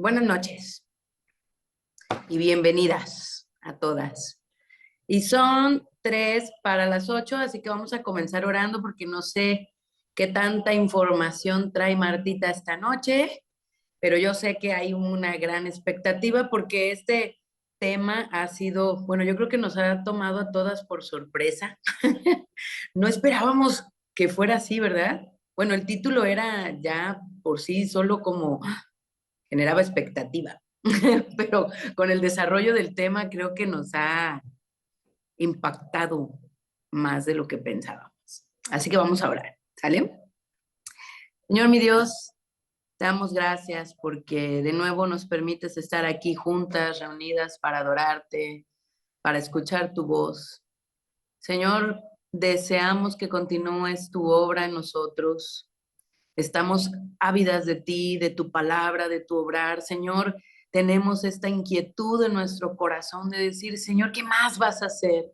Buenas noches y bienvenidas a todas. Y son 3 para las 8, así que vamos a comenzar orando porque no sé qué tanta información trae Martita esta noche, pero yo sé que hay una gran expectativa porque este tema ha sido, bueno, yo creo que nos ha tomado a todas por sorpresa. No esperábamos que fuera así, ¿verdad? Bueno, el título era ya por sí solo como generaba expectativa, pero con el desarrollo del tema creo que nos ha impactado más de lo que pensábamos. Así que vamos a orar, ¿sale? Señor mi Dios, te damos gracias porque de nuevo nos permites estar aquí juntas, reunidas para adorarte, para escuchar tu voz. Señor, deseamos que continúes tu obra en nosotros. Estamos ávidas de ti, de tu palabra, de tu obrar. Señor, tenemos esta inquietud en nuestro corazón de decir, Señor, ¿qué más vas a hacer?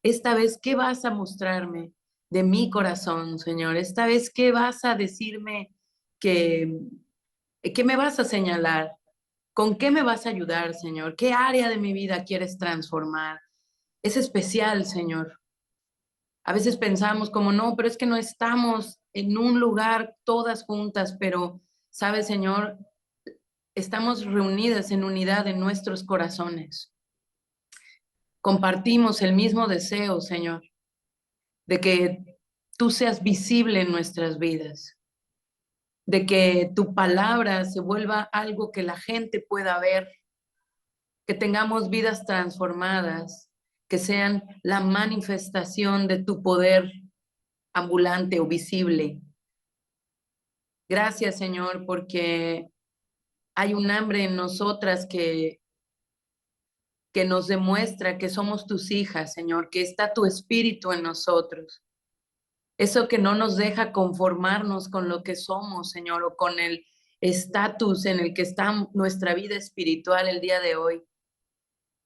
Esta vez, ¿qué vas a mostrarme de mi corazón, Señor? Esta vez, ¿qué vas a decirme que, qué me vas a señalar? ¿Con qué me vas a ayudar, Señor? ¿Qué área de mi vida quieres transformar? Es especial, Señor. A veces pensamos como, no, pero es que no estamos en un lugar todas juntas, pero, ¿sabe, Señor? Estamos reunidas en unidad en nuestros corazones. Compartimos el mismo deseo, Señor, de que tú seas visible en nuestras vidas, de que tu palabra se vuelva algo que la gente pueda ver, que tengamos vidas transformadas, que sean la manifestación de tu poder ambulante o visible. Gracias, Señor, porque hay un hambre en nosotras que nos demuestra que somos tus hijas, Señor, que está tu espíritu en nosotros. Eso que no nos deja conformarnos con lo que somos, Señor, o con el estatus en el que está nuestra vida espiritual el día de hoy.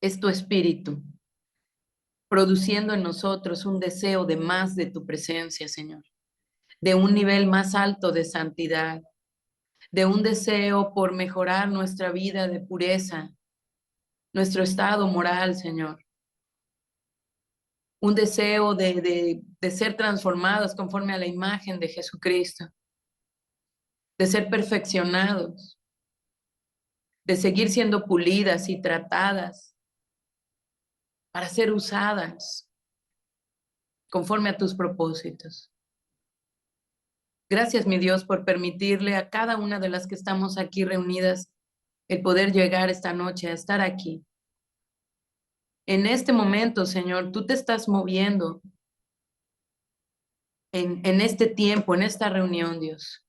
Es tu espíritu, produciendo en nosotros un deseo de más de tu presencia, Señor, de un nivel más alto de santidad, de un deseo por mejorar nuestra vida de pureza, nuestro estado moral, Señor. Un deseo de ser transformados conforme a la imagen de Jesucristo, de ser perfeccionados, de seguir siendo pulidas y tratadas para ser usadas conforme a tus propósitos. Gracias, mi Dios, por permitirle a cada una de las que estamos aquí reunidas el poder llegar esta noche a estar aquí. En este momento, Señor, tú te estás moviendo en este tiempo, en esta reunión, Dios.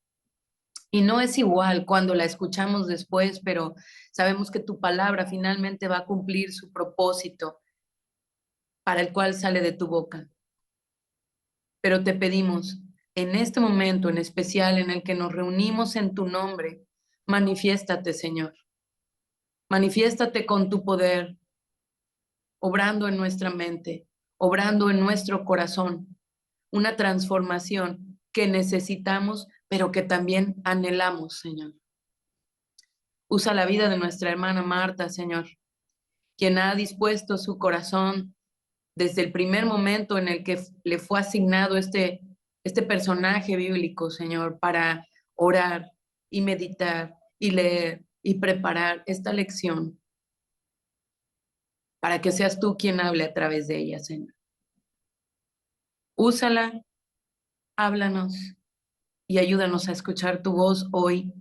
Y no es igual cuando la escuchamos después, pero sabemos que tu palabra finalmente va a cumplir su propósito para el cual sale de tu boca. Pero te pedimos, en este momento en especial en el que nos reunimos en tu nombre, manifiéstate, Señor. Manifiéstate con tu poder, obrando en nuestra mente, obrando en nuestro corazón, una transformación que necesitamos, pero que también anhelamos, Señor. Usa la vida de nuestra hermana Marta, Señor, quien ha dispuesto su corazón desde el primer momento en el que le fue asignado este personaje bíblico, Señor, para orar y meditar y leer y preparar esta lección para que seas tú quien hable a través de ella, Señor. Úsala, háblanos y ayúdanos a escuchar tu voz hoy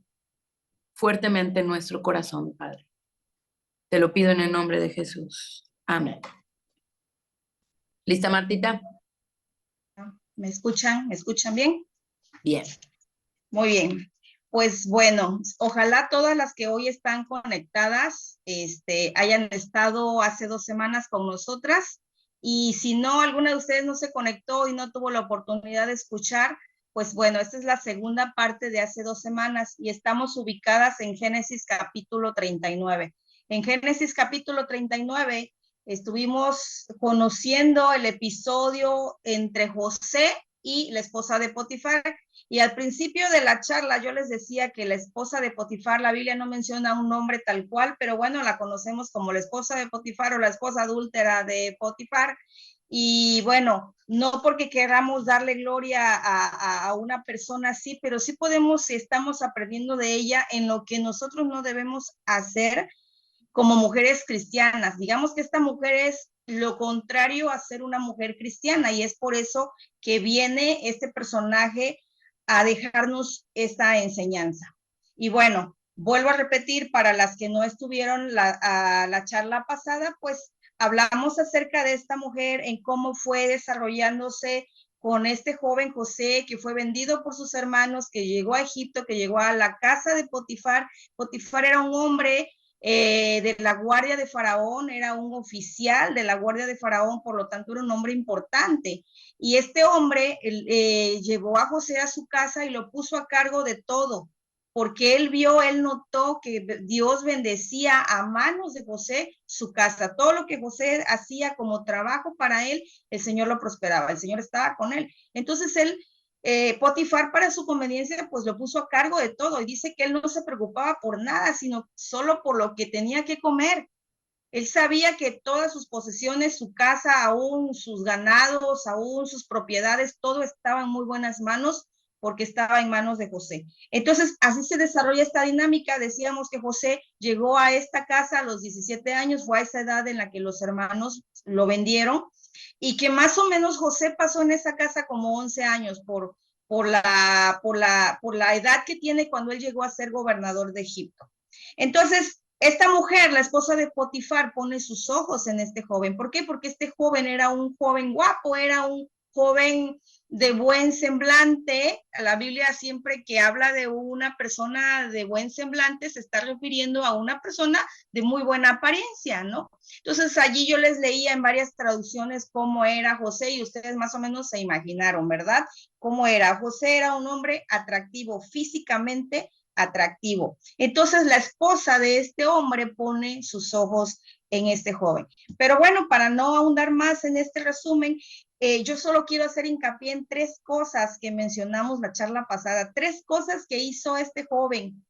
fuertemente en nuestro corazón, Padre. Te lo pido en el nombre de Jesús. Amén. ¿Lista, Martita? ¿Me escuchan? ¿Me escuchan bien? Bien. Muy bien. Pues bueno, ojalá todas las que hoy están conectadas hayan estado hace 2 semanas con nosotras. Y si no, alguna de ustedes no se conectó y no tuvo la oportunidad de escuchar, pues bueno, esta es la segunda parte de hace 2 semanas y estamos ubicadas en Génesis capítulo 39. En Génesis capítulo 39 estuvimos conociendo el episodio entre José y la esposa de Potifar. Y al principio de la charla yo les decía que la esposa de Potifar, la Biblia no menciona un nombre tal cual, pero bueno, la conocemos como la esposa de Potifar o la esposa adúltera de Potifar. Y bueno, no porque queramos darle gloria a una persona así, pero sí podemos, si estamos aprendiendo de ella en lo que nosotros no debemos hacer como mujeres cristianas. Digamos que esta mujer es lo contrario a ser una mujer cristiana y es por eso que viene este personaje a dejarnos esta enseñanza. Y bueno, vuelvo a repetir, para las que no estuvieron a la charla pasada, pues hablamos acerca de esta mujer, en cómo fue desarrollándose con este joven José, que fue vendido por sus hermanos, que llegó a Egipto, que llegó a la casa de Potifar. Potifar era un hombre de la guardia de Faraón, era un oficial de la guardia de Faraón, por lo tanto era un hombre importante. Y este hombre llevó a José a su casa y lo puso a cargo de todo, porque él notó que Dios bendecía a manos de José su casa. Todo lo que José hacía como trabajo para él, el Señor lo prosperaba, el Señor estaba con él. Entonces Potifar, para su conveniencia, pues lo puso a cargo de todo y dice que él no se preocupaba por nada, sino solo por lo que tenía que comer. Él sabía que todas sus posesiones, su casa, aún sus ganados, aún sus propiedades, todo estaba en muy buenas manos porque estaba en manos de José. Entonces, así se desarrolla esta dinámica. Decíamos que José llegó a esta casa a los 17 años, fue a esa edad en la que los hermanos lo vendieron, y que más o menos José pasó en esa casa como 11 años por la edad que tiene cuando él llegó a ser gobernador de Egipto. Entonces, esta mujer, la esposa de Potifar, pone sus ojos en este joven. ¿Por qué? Porque este joven era un joven guapo, era un joven de buen semblante. La Biblia siempre que habla de una persona de buen semblante se está refiriendo a una persona de muy buena apariencia, ¿no? Entonces allí yo les leía en varias traducciones cómo era José y ustedes más o menos se imaginaron, ¿verdad? Cómo era. José era un hombre atractivo físicamente, atractivo. Entonces la esposa de este hombre pone sus ojos en este joven. Pero bueno, para no ahondar más en este resumen, yo solo quiero hacer hincapié en tres cosas que mencionamos la charla pasada, tres cosas que hizo este joven.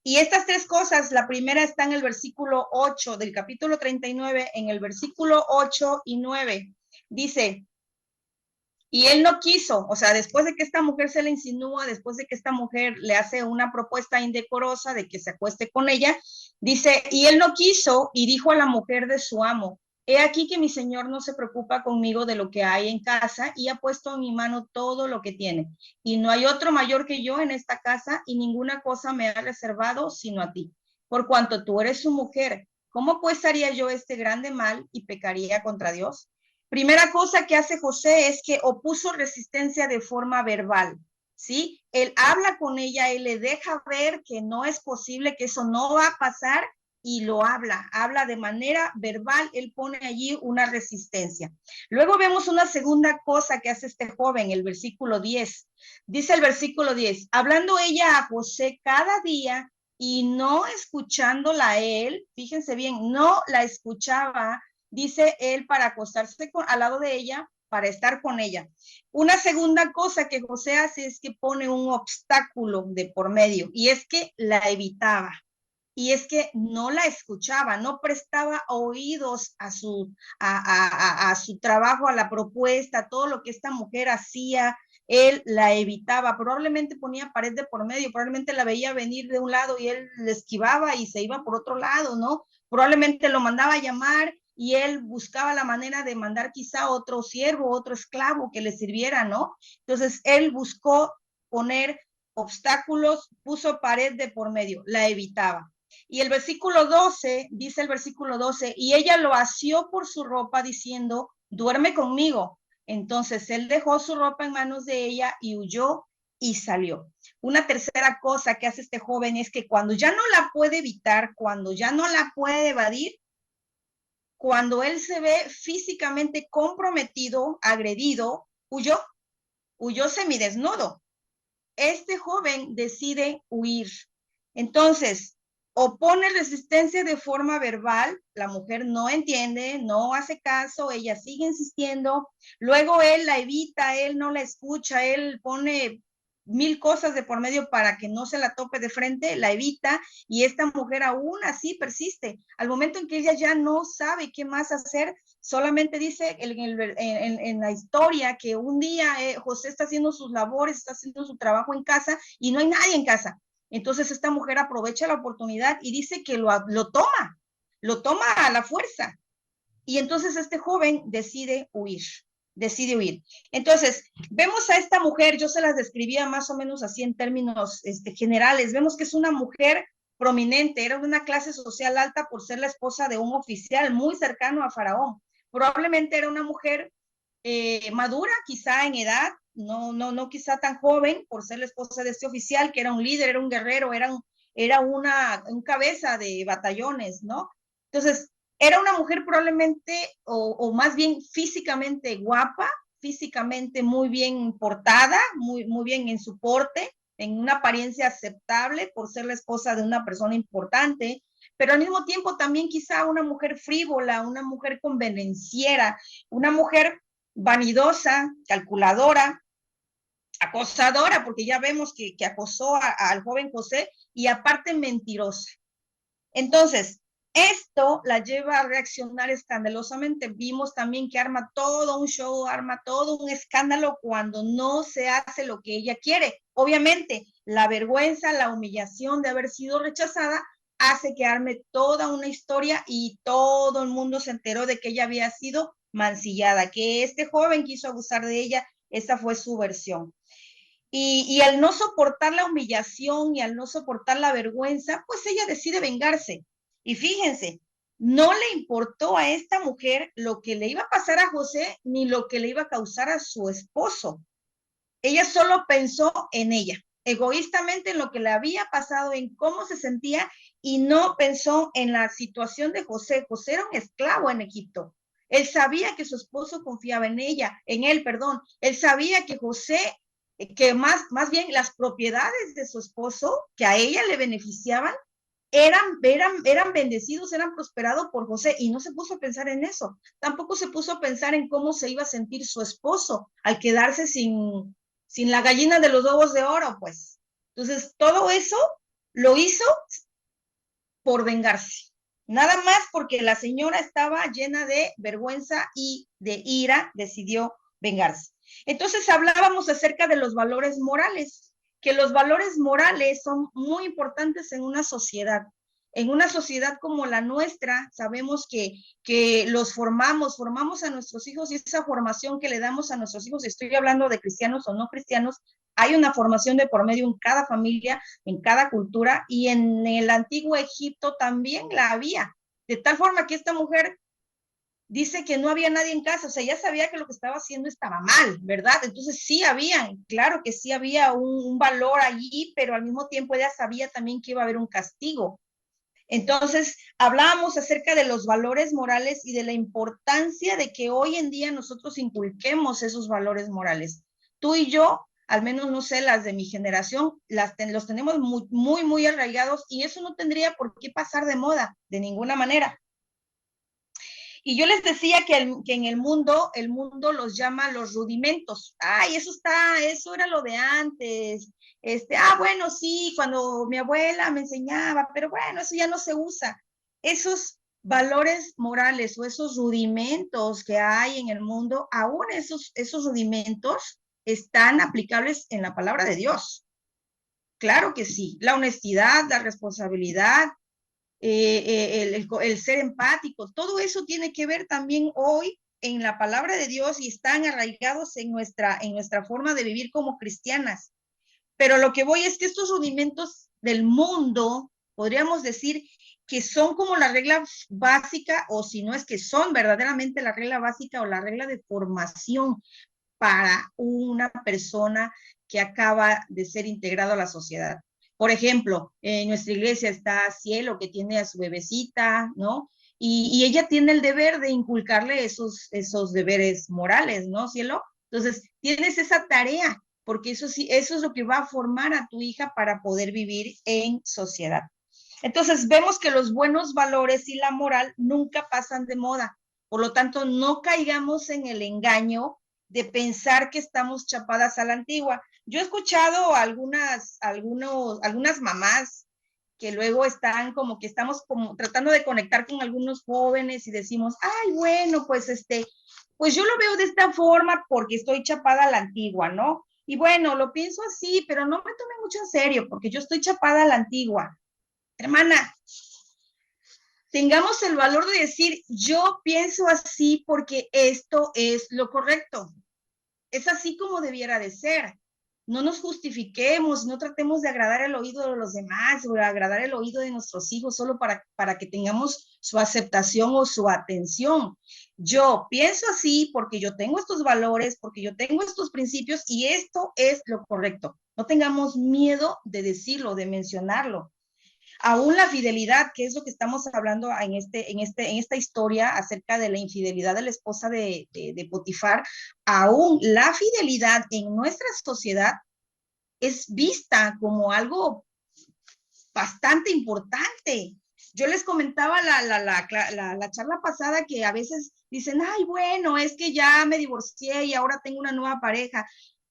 Y estas tres cosas, la primera está en el versículo 8 del capítulo 39, en el versículo 8 y 9. Dice, y él no quiso, o sea, después de que esta mujer se le insinúa, después de que esta mujer le hace una propuesta indecorosa de que se acueste con ella, dice, y él no quiso y dijo a la mujer de su amo, he aquí que mi señor no se preocupa conmigo de lo que hay en casa y ha puesto en mi mano todo lo que tiene. Y no hay otro mayor que yo en esta casa y ninguna cosa me ha reservado sino a ti. Por cuanto tú eres su mujer, ¿cómo pues haría yo este grande mal y pecaría contra Dios? Primera cosa que hace José es que opuso resistencia de forma verbal, ¿sí? Él habla con ella, él le deja ver que no es posible, que eso no va a pasar y lo habla de manera verbal, él pone allí una resistencia. Luego vemos una segunda cosa que hace este joven, el versículo 10. Dice el versículo 10, hablando ella a José cada día y no escuchándola a él, fíjense bien, no la escuchaba, dice él, para acostarse al lado de ella, para estar con ella. Una segunda cosa que José hace es que pone un obstáculo de por medio, y es que la evitaba, y es que no la escuchaba, no prestaba oídos a su trabajo, a la propuesta, a todo lo que esta mujer hacía. Él la evitaba, probablemente ponía pared de por medio, probablemente la veía venir de un lado y él le esquivaba y se iba por otro lado, ¿no? Probablemente lo mandaba a llamar y él buscaba la manera de mandar quizá otro siervo, otro esclavo que le sirviera, ¿no? Entonces él buscó poner obstáculos, puso pared de por medio, la evitaba. Y el versículo 12, dice el versículo 12, y ella lo asió por su ropa diciendo, duerme conmigo. Entonces él dejó su ropa en manos de ella y huyó y salió. Una tercera cosa que hace este joven es que cuando ya no la puede evitar, cuando ya no la puede evadir, cuando él se ve físicamente comprometido, agredido, huyó semidesnudo. Este joven decide huir. Entonces, opone resistencia de forma verbal, la mujer no entiende, no hace caso, ella sigue insistiendo, luego él la evita, él no la escucha, él pone mil cosas de por medio para que no se la tope de frente, la evita, y esta mujer aún así persiste. Al momento en que ella ya no sabe qué más hacer, solamente dice en la historia que un día José está haciendo sus labores, está haciendo su trabajo en casa y no hay nadie en casa. Entonces esta mujer aprovecha la oportunidad y dice que lo toma a la fuerza. Y entonces este joven decide huir. Entonces, vemos a esta mujer, yo se las describía más o menos así en términos generales, vemos que es una mujer prominente, era de una clase social alta por ser la esposa de un oficial muy cercano a Faraón. Probablemente era una mujer madura, quizá en edad, no quizá tan joven por ser la esposa de este oficial, que era un líder, era un guerrero, era un cabeza de batallones, ¿no? Entonces, era una mujer probablemente, o más bien físicamente guapa, físicamente muy bien portada, muy bien en su porte, en una apariencia aceptable por ser la esposa de una persona importante, pero al mismo tiempo también quizá una mujer frívola, una mujer convenenciera, una mujer vanidosa, calculadora, acosadora, porque ya vemos que acosó al joven José, y aparte mentirosa. Entonces, esto la lleva a reaccionar escandalosamente. Vimos también que arma todo un show, arma todo un escándalo cuando no se hace lo que ella quiere. Obviamente, la vergüenza, la humillación de haber sido rechazada hace que arme toda una historia y todo el mundo se enteró de que ella había sido mancillada, que este joven quiso abusar de ella. Esa fue su versión. Y al no soportar la humillación y al no soportar la vergüenza, pues ella decide vengarse. Y fíjense, no le importó a esta mujer lo que le iba a pasar a José ni lo que le iba a causar a su esposo. Ella solo pensó en ella, egoístamente en lo que le había pasado, en cómo se sentía, y no pensó en la situación de José. José era un esclavo en Egipto. Él sabía que su esposo confiaba en ella, en él, perdón. Él sabía que José, que más bien las propiedades de su esposo, que a ella le beneficiaban, eran bendecidos, eran prosperados por José, y no se puso a pensar en eso. Tampoco se puso a pensar en cómo se iba a sentir su esposo al quedarse sin la gallina de los huevos de oro, pues. Entonces, todo eso lo hizo por vengarse. Nada más porque la señora estaba llena de vergüenza y de ira, decidió vengarse. Entonces hablábamos acerca de los valores morales, que los valores morales son muy importantes en una sociedad. En una sociedad como la nuestra, sabemos que los formamos a nuestros hijos, y esa formación que le damos a nuestros hijos, estoy hablando de cristianos o no cristianos, hay una formación de por medio en cada familia, en cada cultura, y en el antiguo Egipto también la había, de tal forma que esta mujer dice que no había nadie en casa, o sea, ya sabía que lo que estaba haciendo estaba mal, ¿verdad? Entonces sí había, claro que sí había un valor allí, pero al mismo tiempo ella sabía también que iba a haber un castigo. Entonces, hablábamos acerca de los valores morales y de la importancia de que hoy en día nosotros inculquemos esos valores morales. Tú y yo, al menos no sé, las de mi generación, los tenemos muy arraigados, y eso no tendría por qué pasar de moda, de ninguna manera. Y yo les decía que en el mundo los llama los rudimentos. Ay, eso era lo de antes. Bueno, sí, cuando mi abuela me enseñaba, pero bueno, eso ya no se usa. Esos valores morales o esos rudimentos que hay en el mundo, aún esos rudimentos están aplicables en la palabra de Dios. Claro que sí. La honestidad, la responsabilidad, el ser empático, todo eso tiene que ver también hoy en la palabra de Dios y están arraigados en nuestra forma de vivir como cristianas. Pero lo que voy es que estos rudimentos del mundo, podríamos decir que son como la regla básica, o si no es que son verdaderamente la regla básica o la regla de formación para una persona que acaba de ser integrado a la sociedad. Por ejemplo, en nuestra iglesia está Cielo, que tiene a su bebecita, ¿no? Y ella tiene el deber de inculcarle esos deberes morales, ¿no, Cielo? Entonces, tienes esa tarea, porque eso es lo que va a formar a tu hija para poder vivir en sociedad. Entonces, vemos que los buenos valores y la moral nunca pasan de moda. Por lo tanto, no caigamos en el engaño de pensar que estamos chapadas a la antigua. Yo he escuchado algunas mamás que luego están como que estamos como tratando de conectar con algunos jóvenes y decimos, ay, bueno, pues pues yo lo veo de esta forma porque estoy chapada a la antigua, ¿no? Y bueno, lo pienso así, pero no me tome mucho en serio porque yo estoy chapada a la antigua. Hermana, tengamos el valor de decir, yo pienso así porque esto es lo correcto. Es así como debiera de ser. No nos justifiquemos, no tratemos de agradar el oído de los demás o de agradar el oído de nuestros hijos solo para que tengamos su aceptación o su atención. Yo pienso así porque yo tengo estos valores, porque yo tengo estos principios y esto es lo correcto. No tengamos miedo de decirlo, de mencionarlo. Aún la fidelidad, que es lo que estamos hablando en esta historia acerca de la infidelidad de la esposa de Potifar, aún la fidelidad en nuestra sociedad es vista como algo bastante importante. Yo les comentaba la charla pasada que a veces dicen, ay, bueno, es que ya me divorcié y ahora tengo una nueva pareja,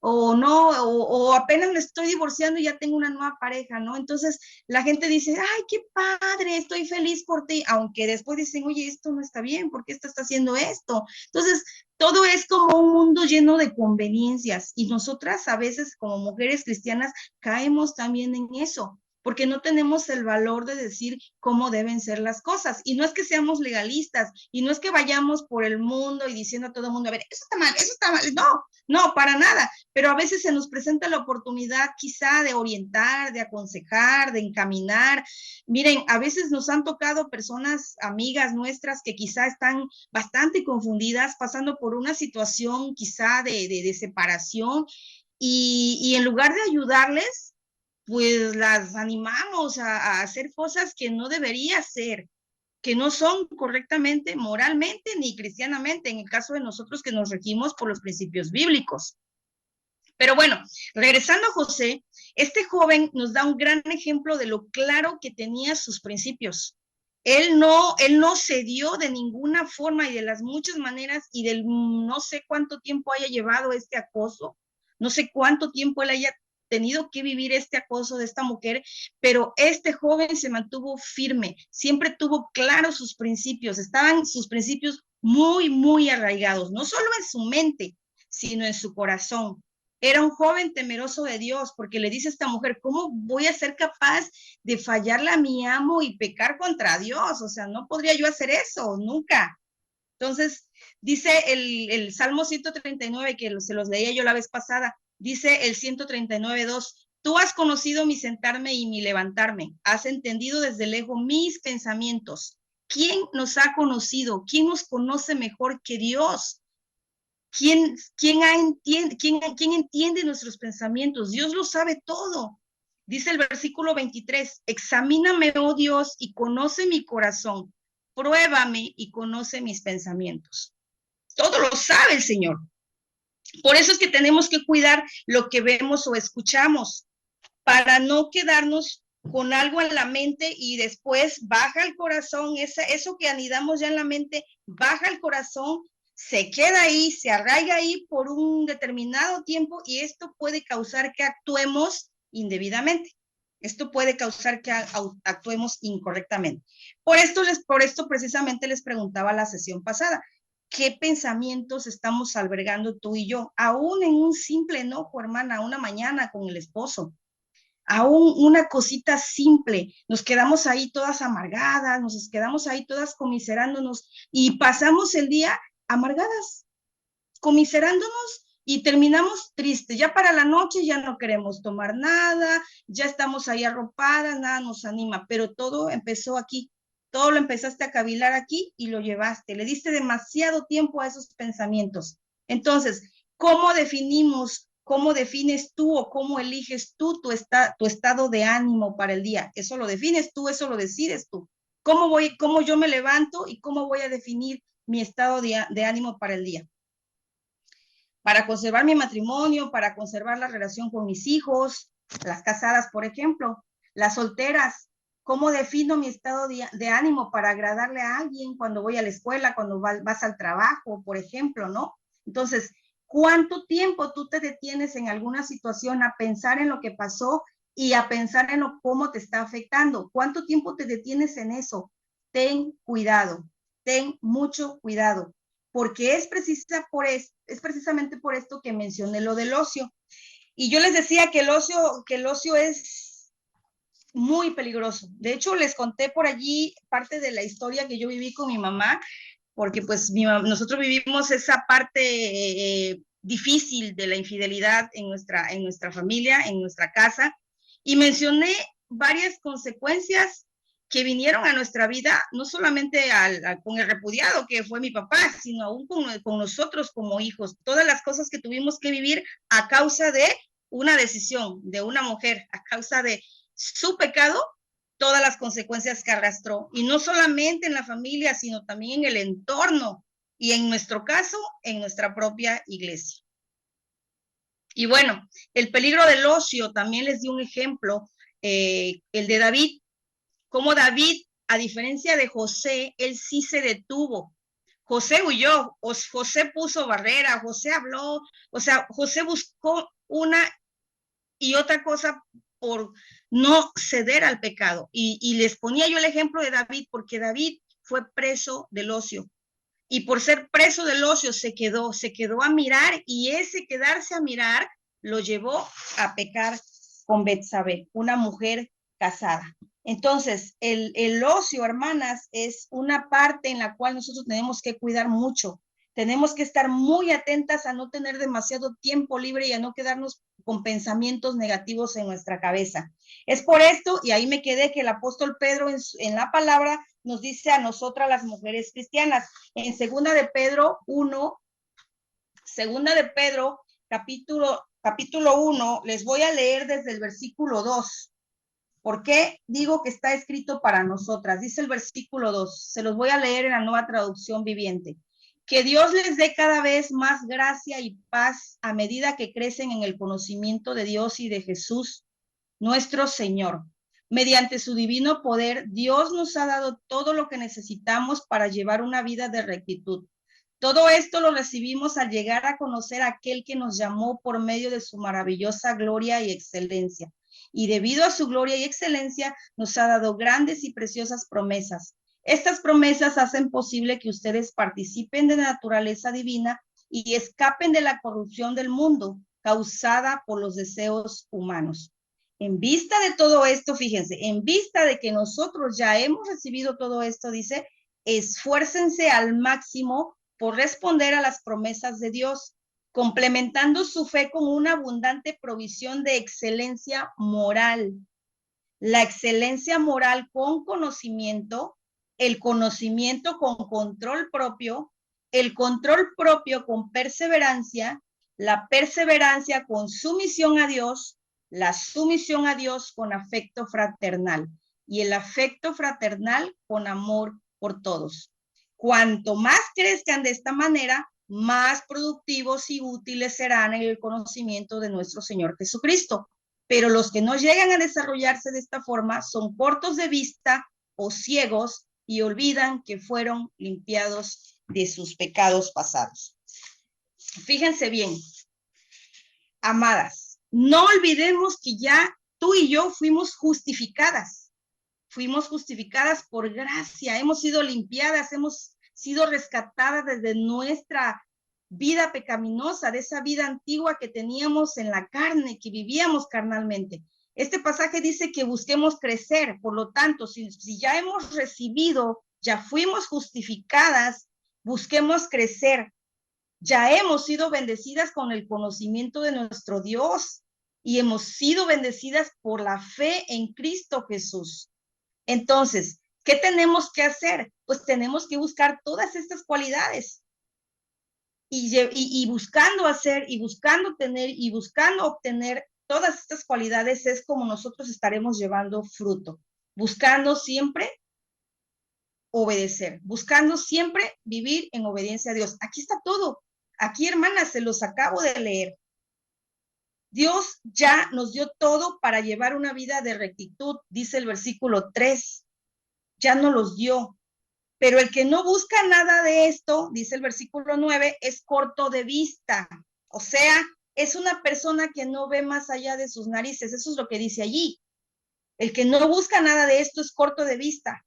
o no, o apenas me estoy divorciando y ya tengo una nueva pareja, ¿no? Entonces la gente dice, ay, qué padre, estoy feliz por ti, aunque después dicen, oye, esto no está bien, ¿por qué estás haciendo esto? Entonces, todo es como un mundo lleno de conveniencias y nosotras a veces como mujeres cristianas caemos también en eso porque no tenemos el valor de decir cómo deben ser las cosas. Y no es que seamos legalistas, y no es que vayamos por el mundo y diciendo a todo el mundo, a ver, eso está mal. No, no, para nada. Pero a veces se nos presenta la oportunidad quizá de orientar, de aconsejar, de encaminar. Miren, a veces nos han tocado personas, amigas nuestras, que quizá están bastante confundidas, pasando por una situación quizá de separación, y en lugar de ayudarles, pues las animamos a hacer cosas que no debería hacer, que no son correctamente, moralmente ni cristianamente, en el caso de nosotros que nos regimos por los principios bíblicos. Pero bueno, regresando a José, este joven nos da un gran ejemplo de lo claro que tenía sus principios. Él no cedió de ninguna forma y de las muchas maneras y del no sé cuánto tiempo haya llevado este acoso, no sé cuánto tiempo él haya tenido que vivir este acoso de esta mujer, pero este joven se mantuvo firme, siempre tuvo claros sus principios, estaban sus principios muy, muy arraigados, no solo en su mente, sino en su corazón. Era un joven temeroso de Dios, porque le dice a esta mujer, ¿cómo voy a ser capaz de fallarle a mi amo y pecar contra Dios? O sea, no podría yo hacer eso, nunca. Entonces, dice el Salmo 139, que se los leía yo la vez pasada, dice el 139:2, tú has conocido mi sentarme y mi levantarme, has entendido desde lejos mis pensamientos. ¿Quién nos ha conocido? ¿Quién nos conoce mejor que Dios? ¿Quién entiende nuestros pensamientos? Dios lo sabe todo. Dice el versículo 23, examíname, oh Dios, y conoce mi corazón. Pruébame y conoce mis pensamientos. Todo lo sabe el Señor. Por eso es que tenemos que cuidar lo que vemos o escuchamos, para no quedarnos con algo en la mente y después baja el corazón, eso que anidamos ya en la mente, baja el corazón, se queda ahí, se arraiga ahí por un determinado tiempo y esto puede causar que actuemos indebidamente. Esto puede causar que actuemos incorrectamente. Por esto precisamente les preguntaba la sesión pasada, ¿qué pensamientos estamos albergando tú y yo? Aún en un simple enojo, hermana, una mañana con el esposo, aún una cosita simple, nos quedamos ahí todas amargadas, nos quedamos ahí todas comiserándonos y pasamos el día amargadas, comiserándonos y terminamos tristes. Ya para la noche ya no queremos tomar nada, ya estamos ahí arropadas, nada nos anima, pero todo empezó aquí. Todo lo empezaste a cavilar aquí y lo llevaste. Le diste demasiado tiempo a esos pensamientos. Entonces, ¿cómo definimos, cómo defines tú o cómo eliges tú tu estado de ánimo para el día? Eso lo defines tú, eso lo decides tú. ¿Cómo yo me levanto y cómo voy a definir mi estado de ánimo para el día? Para conservar mi matrimonio, para conservar la relación con mis hijos, las casadas, por ejemplo, las solteras, ¿cómo defino mi estado de ánimo para agradarle a alguien cuando voy a la escuela, cuando vas al trabajo, por ejemplo, ¿no? Entonces, ¿Cuánto tiempo tú te detienes en alguna situación a pensar en lo que pasó y a pensar en cómo te está afectando? ¿Cuánto tiempo te detienes en eso? Ten cuidado, ten mucho cuidado, porque es precisamente por esto que mencioné lo del ocio. Y yo les decía que el ocio es muy peligroso. De hecho, les conté por allí parte de la historia que yo viví con mi mamá, porque pues nosotros vivimos esa parte difícil de la infidelidad en nuestra familia, en nuestra casa, y mencioné varias consecuencias que vinieron a nuestra vida, no solamente con el repudiado que fue mi papá, sino aún con nosotros como hijos, todas las cosas que tuvimos que vivir a causa de una decisión de una mujer, a causa de su pecado, todas las consecuencias que arrastró, y no solamente en la familia, sino también en el entorno, y en nuestro caso, en nuestra propia iglesia. Y bueno, el peligro del ocio, también les di un ejemplo, el de David, como David, a diferencia de José, él sí se detuvo. José huyó, José puso barrera, José habló, o sea, José buscó una y otra cosa por no ceder al pecado. Y les ponía yo el ejemplo de David, porque David fue preso del ocio. Y por ser preso del ocio se quedó a mirar, y ese quedarse a mirar lo llevó a pecar con Betsabé, una mujer casada. Entonces, el ocio, hermanas, es una parte en la cual nosotros tenemos que cuidar mucho. Tenemos que estar muy atentas a no tener demasiado tiempo libre y a no quedarnos con pensamientos negativos en nuestra cabeza. Es por esto, y ahí me quedé, que el apóstol Pedro en la palabra nos dice a nosotras las mujeres cristianas, en segunda de Pedro 1, segunda de Pedro, capítulo 1, les voy a leer desde el versículo 2. ¿Por qué digo que está escrito para nosotras? Dice el versículo 2, se los voy a leer en la Nueva Traducción Viviente. Que Dios les dé cada vez más gracia y paz a medida que crecen en el conocimiento de Dios y de Jesús, nuestro Señor. Mediante su divino poder, Dios nos ha dado todo lo que necesitamos para llevar una vida de rectitud. Todo esto lo recibimos al llegar a conocer a aquel que nos llamó por medio de su maravillosa gloria y excelencia. Y debido a su gloria y excelencia, nos ha dado grandes y preciosas promesas. Estas promesas hacen posible que ustedes participen de la naturaleza divina y escapen de la corrupción del mundo causada por los deseos humanos. En vista de todo esto, fíjense, en vista de que nosotros ya hemos recibido todo esto, dice, esfuércense al máximo por responder a las promesas de Dios, complementando su fe con una abundante provisión de excelencia moral. La excelencia moral con conocimiento, el conocimiento con control propio, el control propio con perseverancia, la perseverancia con sumisión a Dios, la sumisión a Dios con afecto fraternal y el afecto fraternal con amor por todos. Cuanto más crezcan de esta manera, más productivos y útiles serán en el conocimiento de nuestro Señor Jesucristo. Pero los que no llegan a desarrollarse de esta forma son cortos de vista o ciegos y olvidan que fueron limpiados de sus pecados pasados. Fíjense bien, amadas, no olvidemos que ya tú y yo fuimos justificadas por gracia, hemos sido limpiadas, hemos sido rescatadas desde nuestra vida pecaminosa, de esa vida antigua que teníamos en la carne, que vivíamos carnalmente. Este pasaje dice que busquemos crecer, por lo tanto, si ya hemos recibido, ya fuimos justificadas, busquemos crecer. Ya hemos sido bendecidas con el conocimiento de nuestro Dios y hemos sido bendecidas por la fe en Cristo Jesús. Entonces, ¿qué tenemos que hacer? Pues tenemos que buscar todas estas cualidades y buscando hacer y buscando tener y buscando obtener todas estas cualidades es como nosotros estaremos llevando fruto, buscando siempre obedecer, buscando siempre vivir en obediencia a Dios. Aquí está todo. Aquí, hermanas, se los acabo de leer. Dios ya nos dio todo para llevar una vida de rectitud, dice el versículo 3. Ya nos los dio. Pero el que no busca nada de esto, dice el versículo 9, es corto de vista. O sea, es una persona que no ve más allá de sus narices. Eso es lo que dice allí. El que no busca nada de esto es corto de vista.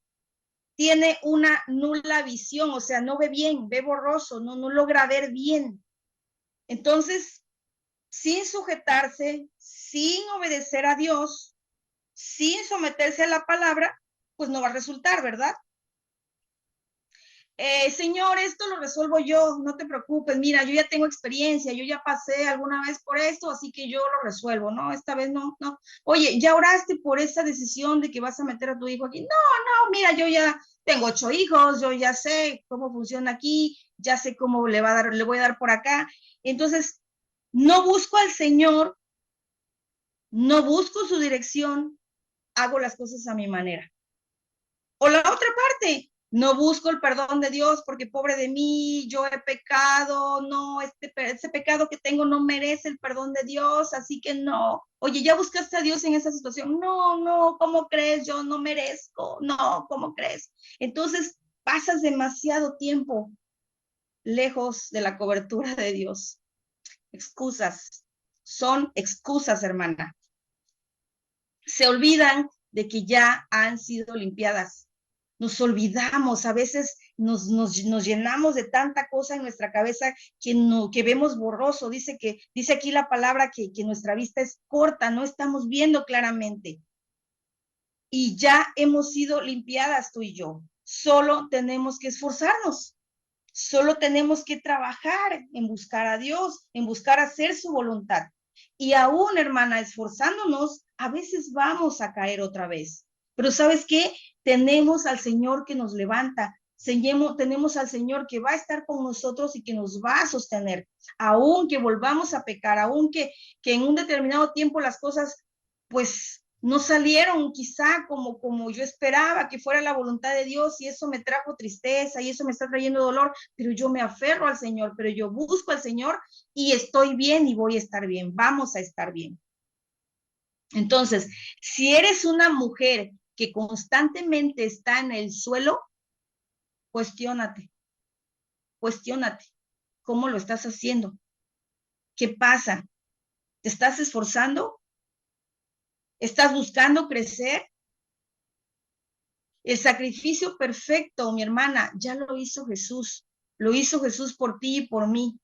Tiene una nula visión, o sea, no ve bien, ve borroso, no logra ver bien. Entonces, sin sujetarse, sin obedecer a Dios, sin someterse a la palabra, pues no va a resultar, ¿verdad? Señor, esto lo resuelvo yo, no te preocupes, mira, yo ya tengo experiencia, yo ya pasé alguna vez por esto, así que yo lo resuelvo, ¿no? Esta vez no. Oye, ¿ya oraste por esa decisión de que vas a meter a tu hijo aquí? No, mira, yo ya tengo 8 hijos, yo ya sé cómo funciona aquí, ya sé cómo le voy a dar por acá. Entonces, no busco al Señor, no busco su dirección, hago las cosas a mi manera. O la otra parte, no busco el perdón de Dios porque pobre de mí, yo he pecado, no, ese pecado que tengo no merece el perdón de Dios, así que no. Oye, ¿ya buscaste a Dios en esa situación? No, ¿cómo crees? Yo no merezco, no, ¿cómo crees? Entonces, pasas demasiado tiempo lejos de la cobertura de Dios. Excusas, son excusas, hermana. Se olvidan de que ya han sido limpiadas. Nos olvidamos, a veces nos llenamos de tanta cosa en nuestra cabeza que vemos borroso. Dice aquí la palabra que nuestra vista es corta, no estamos viendo claramente. Y ya hemos sido limpiadas tú y yo. Solo tenemos que esforzarnos. Solo tenemos que trabajar en buscar a Dios, en buscar hacer su voluntad. Y aún, hermana, esforzándonos, a veces vamos a caer otra vez. Pero ¿sabes qué? Tenemos al Señor que nos levanta. Tenemos al Señor que va a estar con nosotros y que nos va a sostener. Aún que volvamos a pecar, aún que en un determinado tiempo las cosas, pues, no salieron quizá como yo esperaba que fuera la voluntad de Dios, y eso me trajo tristeza y eso me está trayendo dolor, pero yo me aferro al Señor, pero yo busco al Señor y estoy bien y voy a estar bien, vamos a estar bien. Entonces, si eres una mujer que constantemente está en el suelo, cuestiónate, ¿cómo lo estás haciendo? ¿Qué pasa? ¿Te estás esforzando? ¿Estás buscando crecer? El sacrificio perfecto, mi hermana, ya lo hizo Jesús. Lo hizo Jesús por ti y por mí.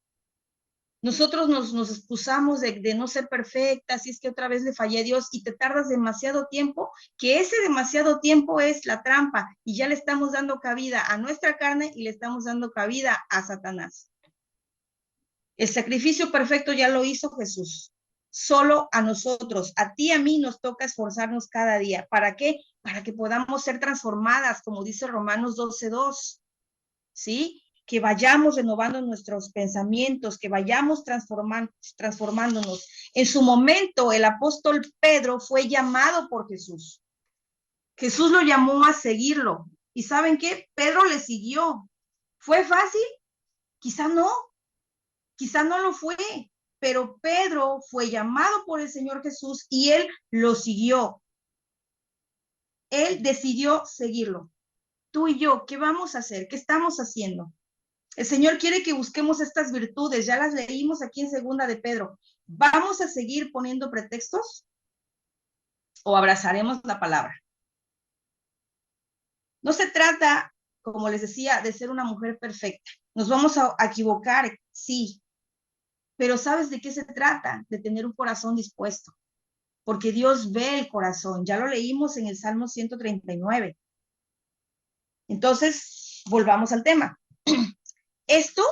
Nosotros nos excusamos de no ser perfectas, y es que otra vez le fallé a Dios y te tardas demasiado tiempo, que ese demasiado tiempo es la trampa y ya le estamos dando cabida a nuestra carne y le estamos dando cabida a Satanás. El sacrificio perfecto ya lo hizo Jesús. Solo a nosotros, a ti y a mí nos toca esforzarnos cada día. ¿Para qué? Para que podamos ser transformadas, como dice Romanos 12:2, ¿sí? Que vayamos renovando nuestros pensamientos, que vayamos transformándonos. En su momento, el apóstol Pedro fue llamado por Jesús. Jesús lo llamó a seguirlo. ¿Y saben qué? Pedro le siguió. ¿Fue fácil? Quizá no lo fue, pero Pedro fue llamado por el Señor Jesús y él lo siguió. Él decidió seguirlo. Tú y yo, ¿qué vamos a hacer? ¿Qué estamos haciendo? El Señor quiere que busquemos estas virtudes, ya las leímos aquí en segunda de Pedro. ¿Vamos a seguir poniendo pretextos o abrazaremos la palabra? No se trata, como les decía, de ser una mujer perfecta. Nos vamos a equivocar, sí, pero ¿sabes de qué se trata? De tener un corazón dispuesto, porque Dios ve el corazón. Ya lo leímos en el Salmo 139. Entonces, volvamos al tema. Esto,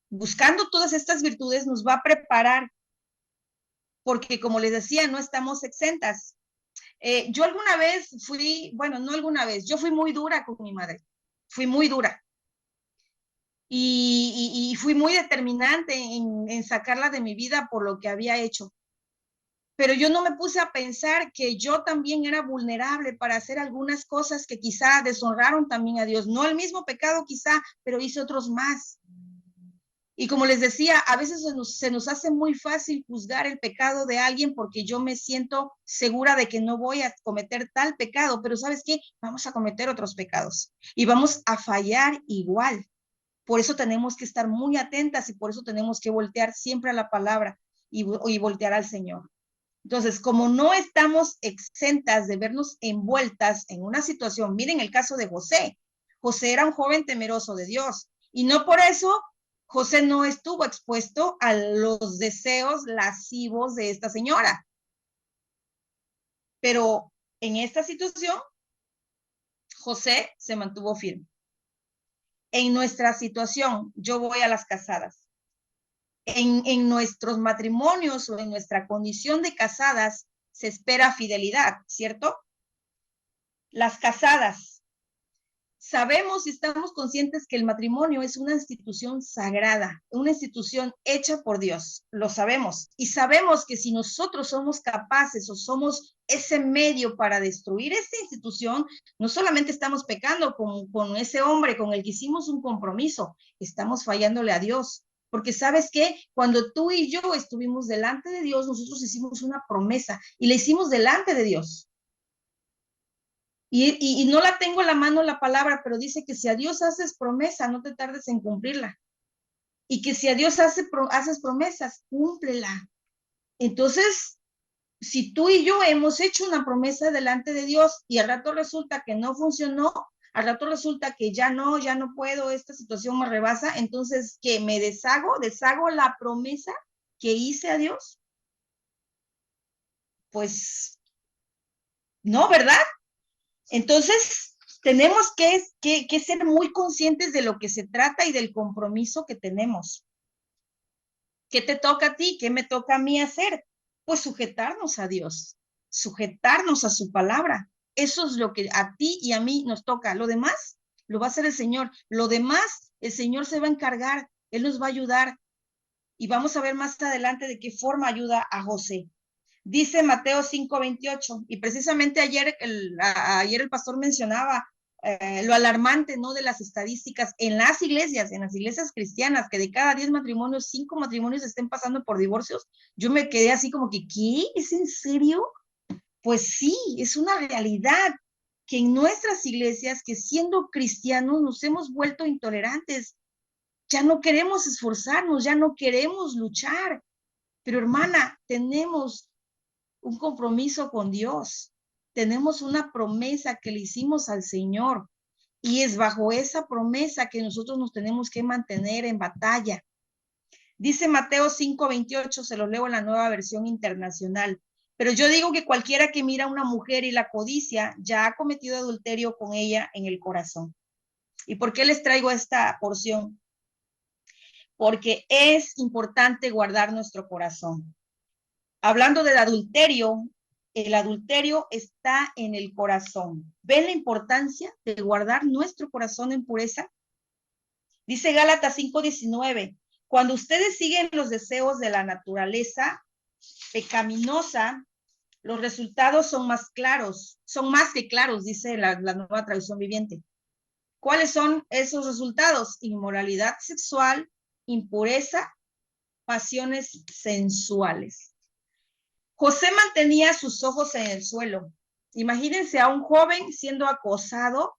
buscando todas estas virtudes, nos va a preparar, porque como les decía, no estamos exentas. Yo alguna vez yo fui muy dura con mi madre, fui muy dura. Y fui muy determinante en sacarla de mi vida por lo que había hecho. Pero yo no me puse a pensar que yo también era vulnerable para hacer algunas cosas que quizá deshonraron también a Dios. No el mismo pecado quizá, pero hice otros más. Y como les decía, a veces se nos hace muy fácil juzgar el pecado de alguien porque yo me siento segura de que no voy a cometer tal pecado, pero ¿sabes qué? Vamos a cometer otros pecados y vamos a fallar igual. Por eso tenemos que estar muy atentas y por eso tenemos que voltear siempre a la palabra y voltear al Señor. Entonces, como no estamos exentas de vernos envueltas en una situación, miren el caso de José. José era un joven temeroso de Dios y no por eso José no estuvo expuesto a los deseos lascivos de esta señora. Pero en esta situación, José se mantuvo firme. En nuestra situación, yo voy a las casadas. En nuestros matrimonios o en nuestra condición de casadas se espera fidelidad, ¿cierto? Las casadas, sabemos y estamos conscientes que el matrimonio es una institución sagrada, una institución hecha por Dios, lo sabemos. Y sabemos que si nosotros somos capaces o somos ese medio para destruir esta institución, no solamente estamos pecando con ese hombre con el que hicimos un compromiso, estamos fallándole a Dios. Porque ¿sabes qué? Cuando tú y yo estuvimos delante de Dios, nosotros hicimos una promesa y la hicimos delante de Dios. Y no la tengo en la mano la palabra, pero dice que si a Dios haces promesa, no te tardes en cumplirla. Y que si a Dios haces promesas, cúmplela. Entonces, si tú y yo hemos hecho una promesa delante de Dios y al rato resulta que no funcionó, al rato resulta que ya no puedo, esta situación me rebasa, entonces, ¿qué? ¿Me deshago la promesa que hice a Dios? Pues, no, ¿verdad? Entonces, tenemos que ser muy conscientes de lo que se trata y del compromiso que tenemos. ¿Qué te toca a ti? ¿Qué me toca a mí hacer? Pues sujetarnos a Dios, sujetarnos a su palabra. Eso es lo que a ti y a mí nos toca. Lo demás lo va a hacer el Señor. Lo demás, el Señor se va a encargar. Él nos va a ayudar. Y vamos a ver más adelante de qué forma ayuda a José. Dice Mateo 5:28, y precisamente ayer el pastor mencionaba lo alarmante, ¿no? De las estadísticas en las iglesias cristianas, que de cada 10 matrimonios, 5 matrimonios estén pasando por divorcios. Yo me quedé así como que, ¿qué? ¿Es en serio? Pues sí, es una realidad que en nuestras iglesias, que siendo cristianos nos hemos vuelto intolerantes. Ya no queremos esforzarnos, ya no queremos luchar. Pero hermana, tenemos un compromiso con Dios. Tenemos una promesa que le hicimos al Señor y es bajo esa promesa que nosotros nos tenemos que mantener en batalla. Dice Mateo 5:28, se lo leo en la Nueva Versión Internacional. Pero yo digo que cualquiera que mira a una mujer y la codicia ya ha cometido adulterio con ella en el corazón. ¿Y por qué les traigo esta porción? Porque es importante guardar nuestro corazón. Hablando del adulterio, el adulterio está en el corazón. ¿Ven la importancia de guardar nuestro corazón en pureza? Dice Gálatas 5:19, cuando ustedes siguen los deseos de la naturaleza pecaminosa, los resultados son más que claros, dice la Nueva Traducción Viviente. ¿Cuáles son esos resultados? Inmoralidad sexual, impureza, pasiones sensuales. José mantenía sus ojos en el suelo. Imagínense a un joven siendo acosado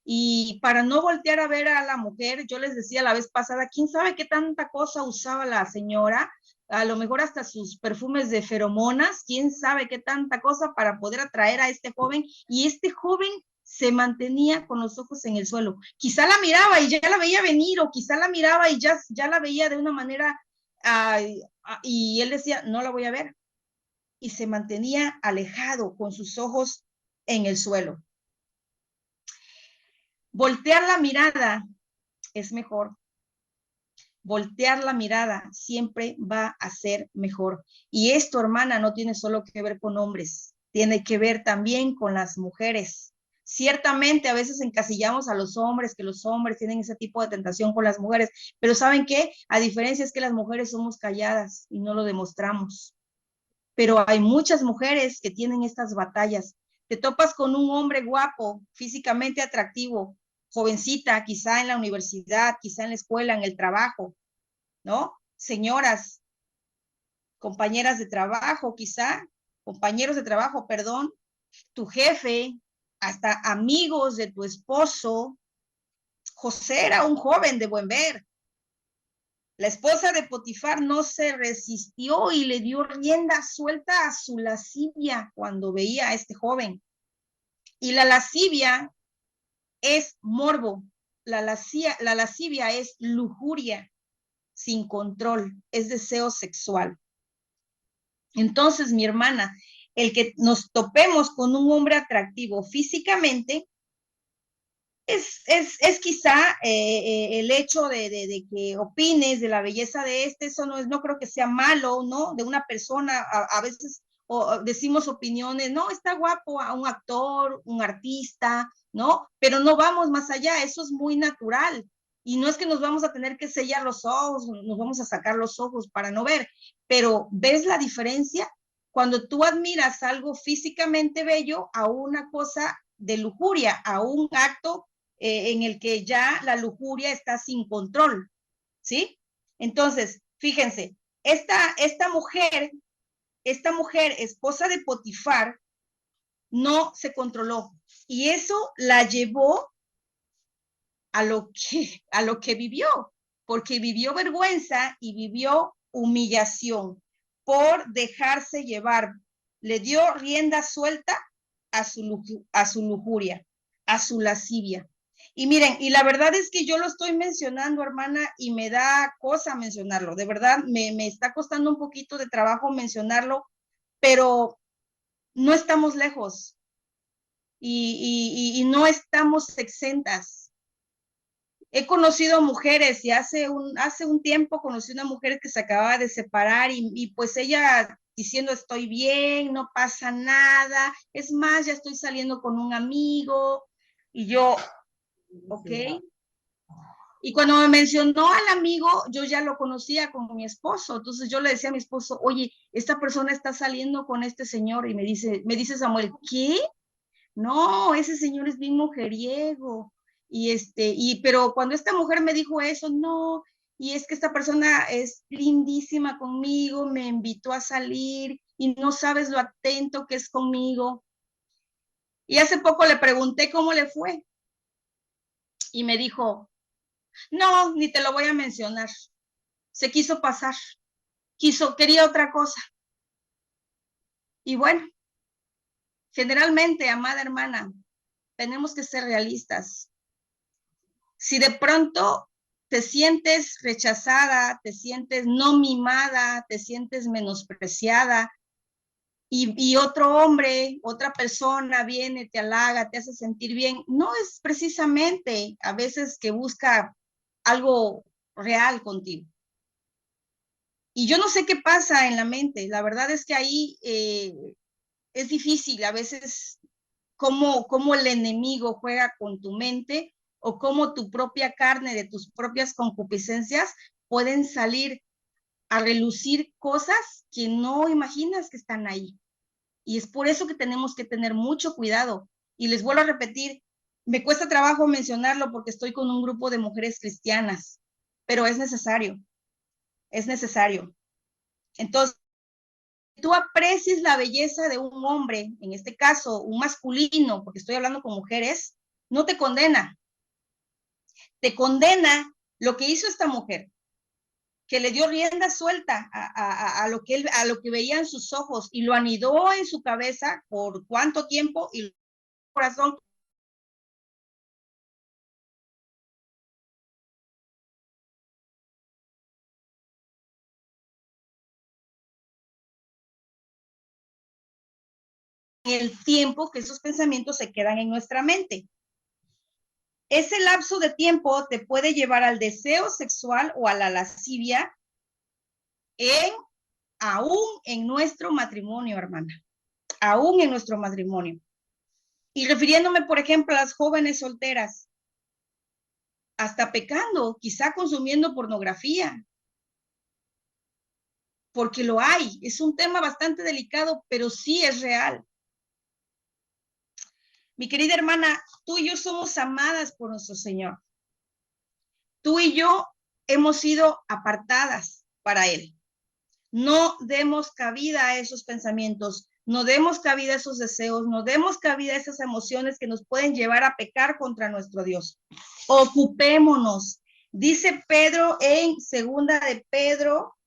y para no voltear a ver a la mujer, yo les decía la vez pasada, ¿quién sabe qué tanta cosa usaba la señora? A lo mejor hasta sus perfumes de feromonas, quién sabe qué tanta cosa para poder atraer a este joven. Y este joven se mantenía con los ojos en el suelo. Quizá la miraba y ya la veía venir, o quizá la miraba y ya la veía de una manera, y él decía, no la voy a ver. Y se mantenía alejado con sus ojos en el suelo. Voltear la mirada es mejor. Voltear la mirada siempre va a ser mejor. Y esto, hermana, no tiene solo que ver con hombres, tiene que ver también con las mujeres. Ciertamente a veces encasillamos a los hombres, que los hombres tienen ese tipo de tentación con las mujeres, pero ¿saben qué? A diferencia es que las mujeres somos calladas y no lo demostramos. Pero hay muchas mujeres que tienen estas batallas. Te topas con un hombre guapo, físicamente atractivo, jovencita, quizá en la universidad, quizá en la escuela, en el trabajo, ¿no? Señoras, compañeras de trabajo, quizá, compañeros de trabajo, perdón, tu jefe, hasta amigos de tu esposo, José era un joven de buen ver. La esposa de Potifar no se resistió y le dio rienda suelta a su lascivia cuando veía a este joven. Y la lascivia es morbo, la lascivia es lujuria sin control, es deseo sexual. Entonces, mi hermana, el que nos topemos con un hombre atractivo físicamente es quizá el hecho de que opines de la belleza de eso no creo que sea malo, ¿no? De una persona, a veces decimos opiniones, no, está guapo a un actor, un artista, ¿no? Pero no vamos más allá, eso es muy natural. Y no es que nos vamos a tener que sellar los ojos, nos vamos a sacar los ojos para no ver, pero ¿ves la diferencia? Cuando tú admiras algo físicamente bello a una cosa de lujuria, a un acto en el que ya la lujuria está sin control, ¿sí? Entonces, fíjense, esta mujer, esposa de Potifar, no se controló y eso la llevó a lo que vivió, porque vivió vergüenza y vivió humillación por dejarse llevar. Le dio rienda suelta a su lujuria, a su lascivia. Y miren, y la verdad es que yo lo estoy mencionando, hermana, y me da cosa mencionarlo. De verdad, me está costando un poquito de trabajo mencionarlo, pero no estamos lejos y no estamos exentas. He conocido mujeres y hace un tiempo conocí una mujer que se acababa de separar y pues ella diciendo estoy bien, no pasa nada, es más, ya estoy saliendo con un amigo y yo, ok. Y cuando me mencionó al amigo, yo ya lo conocía con mi esposo, entonces yo le decía a mi esposo, oye, esta persona está saliendo con este señor y me dice Samuel, ¿qué? No, ese señor es bien mujeriego. Pero cuando esta mujer me dijo eso, no, y es que esta persona es lindísima conmigo, me invitó a salir y no sabes lo atento que es conmigo. Y hace poco le pregunté cómo le fue y me dijo, no, ni te lo voy a mencionar. Se quiso pasar, quería otra cosa. Y bueno, generalmente, amada hermana, tenemos que ser realistas. Si de pronto te sientes rechazada, te sientes no mimada, te sientes menospreciada y otro hombre, otra persona viene, te halaga, te hace sentir bien, no es precisamente a veces que busca algo real contigo. Y yo no sé qué pasa en la mente, la verdad es que ahí es difícil a veces cómo el enemigo juega con tu mente o cómo tu propia carne de tus propias concupiscencias pueden salir a relucir cosas que no imaginas que están ahí. Y es por eso que tenemos que tener mucho cuidado. Y les vuelvo a repetir, me cuesta trabajo mencionarlo porque estoy con un grupo de mujeres cristianas, pero es necesario, es necesario. Entonces, tú aprecies la belleza de un hombre, en este caso, un masculino, porque estoy hablando con mujeres, no te condena. Te condena lo que hizo esta mujer, que le dio rienda suelta a lo que veía en sus ojos y lo anidó en su cabeza por cuánto tiempo y el corazón. El tiempo que esos pensamientos se quedan en nuestra mente. Ese lapso de tiempo te puede llevar al deseo sexual o a la lascivia aún en nuestro matrimonio, hermana, aún en nuestro matrimonio. Y refiriéndome, por ejemplo, a las jóvenes solteras, hasta pecando, quizá consumiendo pornografía, porque lo hay. Es un tema bastante delicado, pero sí es real. Mi querida hermana, tú y yo somos amadas por nuestro Señor. Tú y yo hemos sido apartadas para Él. No demos cabida a esos pensamientos. No demos cabida a esos deseos, no demos cabida a esas emociones que nos pueden llevar a pecar contra nuestro Dios. Ocupémonos. Dice Pedro en segunda de Pedro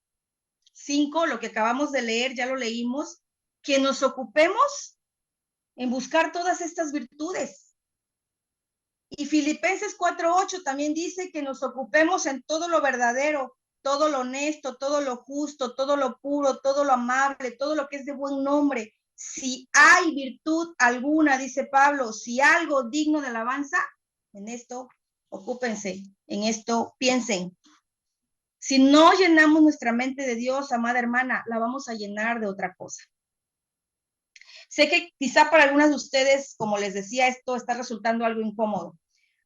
5, lo que acabamos de leer, ya lo leímos, que nos ocupemos en buscar todas estas virtudes. Y Filipenses 4:8 también dice que nos ocupemos en todo lo verdadero, todo lo honesto, todo lo justo, todo lo puro, todo lo amable, todo lo que es de buen nombre. Si hay virtud alguna, dice Pablo, si algo digno de alabanza, en esto ocúpense, en esto piensen. Si no llenamos nuestra mente de Dios, amada hermana, la vamos a llenar de otra cosa. Sé que quizá para algunas de ustedes, como les decía, esto está resultando algo incómodo.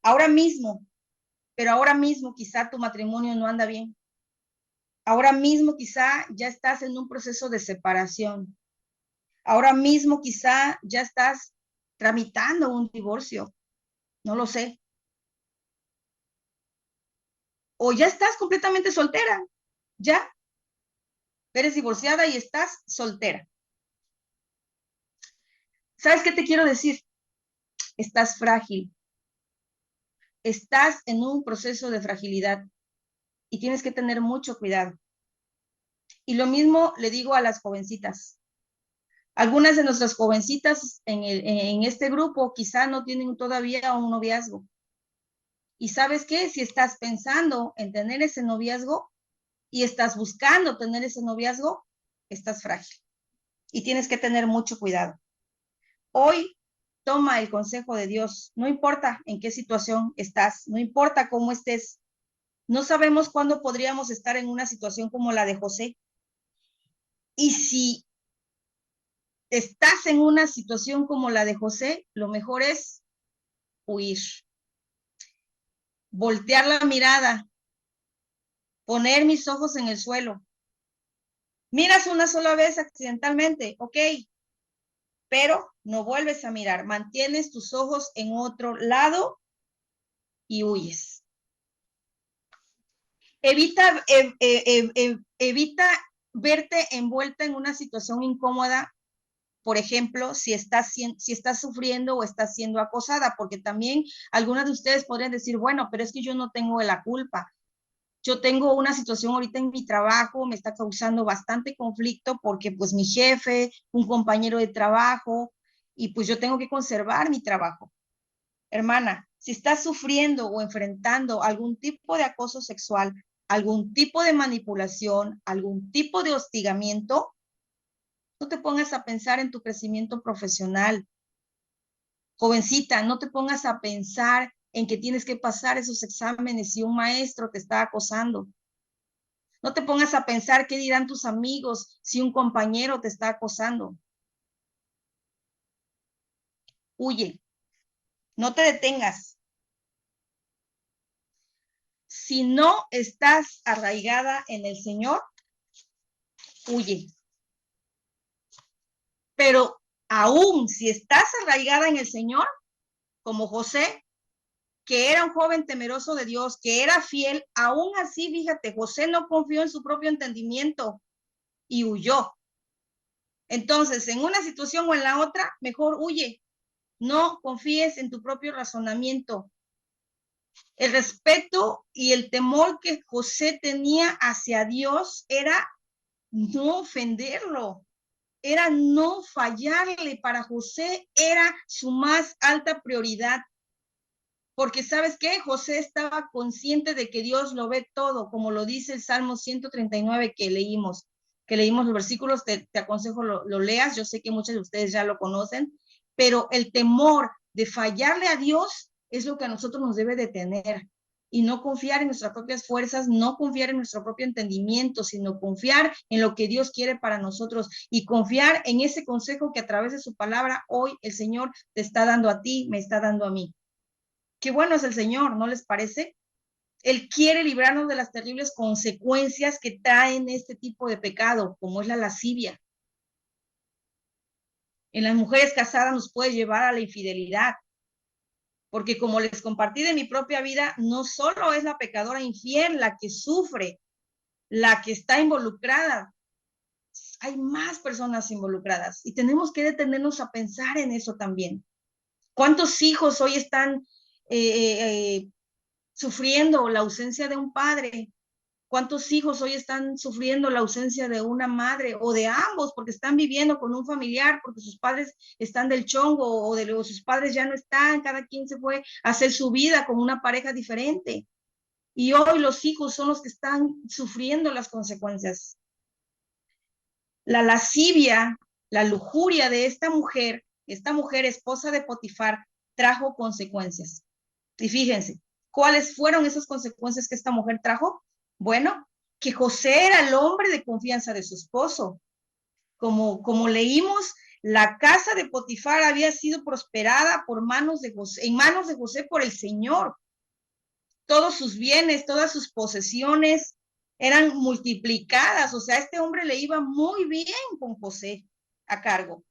Ahora mismo quizá tu matrimonio no anda bien. Ahora mismo quizá ya estás en un proceso de separación. Ahora mismo quizá ya estás tramitando un divorcio. No lo sé. O ya estás completamente soltera. Ya eres divorciada y estás soltera. ¿Sabes qué te quiero decir? Estás frágil. Estás en un proceso de fragilidad y tienes que tener mucho cuidado. Y lo mismo le digo a las jovencitas. Algunas de nuestras jovencitas en este grupo quizá no tienen todavía un noviazgo. ¿Y sabes qué? Si estás pensando en tener ese noviazgo y estás buscando tener ese noviazgo, estás frágil y tienes que tener mucho cuidado. Hoy toma el consejo de Dios. No importa en qué situación estás, no importa cómo estés. No sabemos cuándo podríamos estar en una situación como la de José. Y si estás en una situación como la de José, lo mejor es huir, voltear la mirada, poner mis ojos en el suelo. Miras una sola vez accidentalmente, ok, pero no vuelves a mirar, mantienes tus ojos en otro lado y huyes. Evita verte envuelta en una situación incómoda. Por ejemplo, si estás sufriendo o estás siendo acosada, porque también algunas de ustedes podrían decir, bueno, pero es que yo no tengo la culpa. Yo tengo una situación ahorita en mi trabajo, me está causando bastante conflicto porque pues mi jefe, un compañero de trabajo, y pues yo tengo que conservar mi trabajo. Hermana, si estás sufriendo o enfrentando algún tipo de acoso sexual, algún tipo de manipulación, algún tipo de hostigamiento, no te pongas a pensar en tu crecimiento profesional. Jovencita, no te pongas a pensar en que tienes que pasar esos exámenes si un maestro te está acosando. No te pongas a pensar qué dirán tus amigos si un compañero te está acosando. Huye, no te detengas. Si no estás arraigada en el Señor, huye. Pero aún si estás arraigada en el Señor, como José, que era un joven temeroso de Dios, que era fiel, aún así, fíjate, José no confió en su propio entendimiento y huyó. Entonces, en una situación o en la otra, mejor huye. No confíes en tu propio razonamiento. El respeto y el temor que José tenía hacia Dios era no ofenderlo, era no fallarle. Para José era su más alta prioridad. Porque ¿sabes qué? José estaba consciente de que Dios lo ve todo, como lo dice el Salmo 139 que leímos los versículos, te aconsejo lo leas, yo sé que muchos de ustedes ya lo conocen, pero el temor de fallarle a Dios es lo que a nosotros nos debe de tener, y no confiar en nuestras propias fuerzas, no confiar en nuestro propio entendimiento, sino confiar en lo que Dios quiere para nosotros y confiar en ese consejo que a través de su palabra hoy el Señor te está dando a ti, me está dando a mí. Qué bueno es el Señor, ¿no les parece? Él quiere librarnos de las terribles consecuencias que traen este tipo de pecado, como es la lascivia. En las mujeres casadas nos puede llevar a la infidelidad, porque como les compartí de mi propia vida, no solo es la pecadora infiel la que sufre, la que está involucrada, Hay más personas involucradas y tenemos que detenernos a pensar en eso también. ¿Cuántos hijos hoy están sufriendo la ausencia de un padre? ¿Cuántos hijos hoy están sufriendo la ausencia de una madre o de ambos porque están viviendo con un familiar, porque sus padres están del chongo o sus padres ya no están, cada quien se fue a hacer su vida con una pareja diferente? Y hoy los hijos son los que están sufriendo las consecuencias. La lascivia, la lujuria de esta mujer esposa de Potifar, trajo consecuencias. Y fíjense, ¿cuáles fueron esas consecuencias que esta mujer trajo? Bueno, que José era el hombre de confianza de su esposo. Como leímos, la casa de Potifar había sido prosperada en manos de José por el Señor. Todos sus bienes, todas sus posesiones eran multiplicadas. O sea, a este hombre le iba muy bien con José a cargo.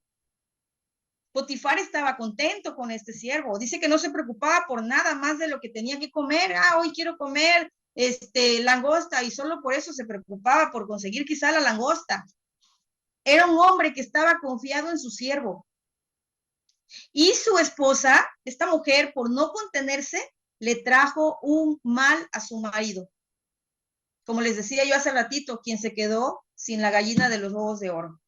Potifar estaba contento con este siervo. Dice que no se preocupaba por nada más de lo que tenía que comer. Hoy quiero comer langosta, y solo por eso se preocupaba por conseguir quizá la langosta. Era un hombre que estaba confiado en su siervo. Y su esposa, esta mujer, por no contenerse, le trajo un mal a su marido. Como les decía yo hace ratito, quien se quedó sin la gallina de los huevos de oro.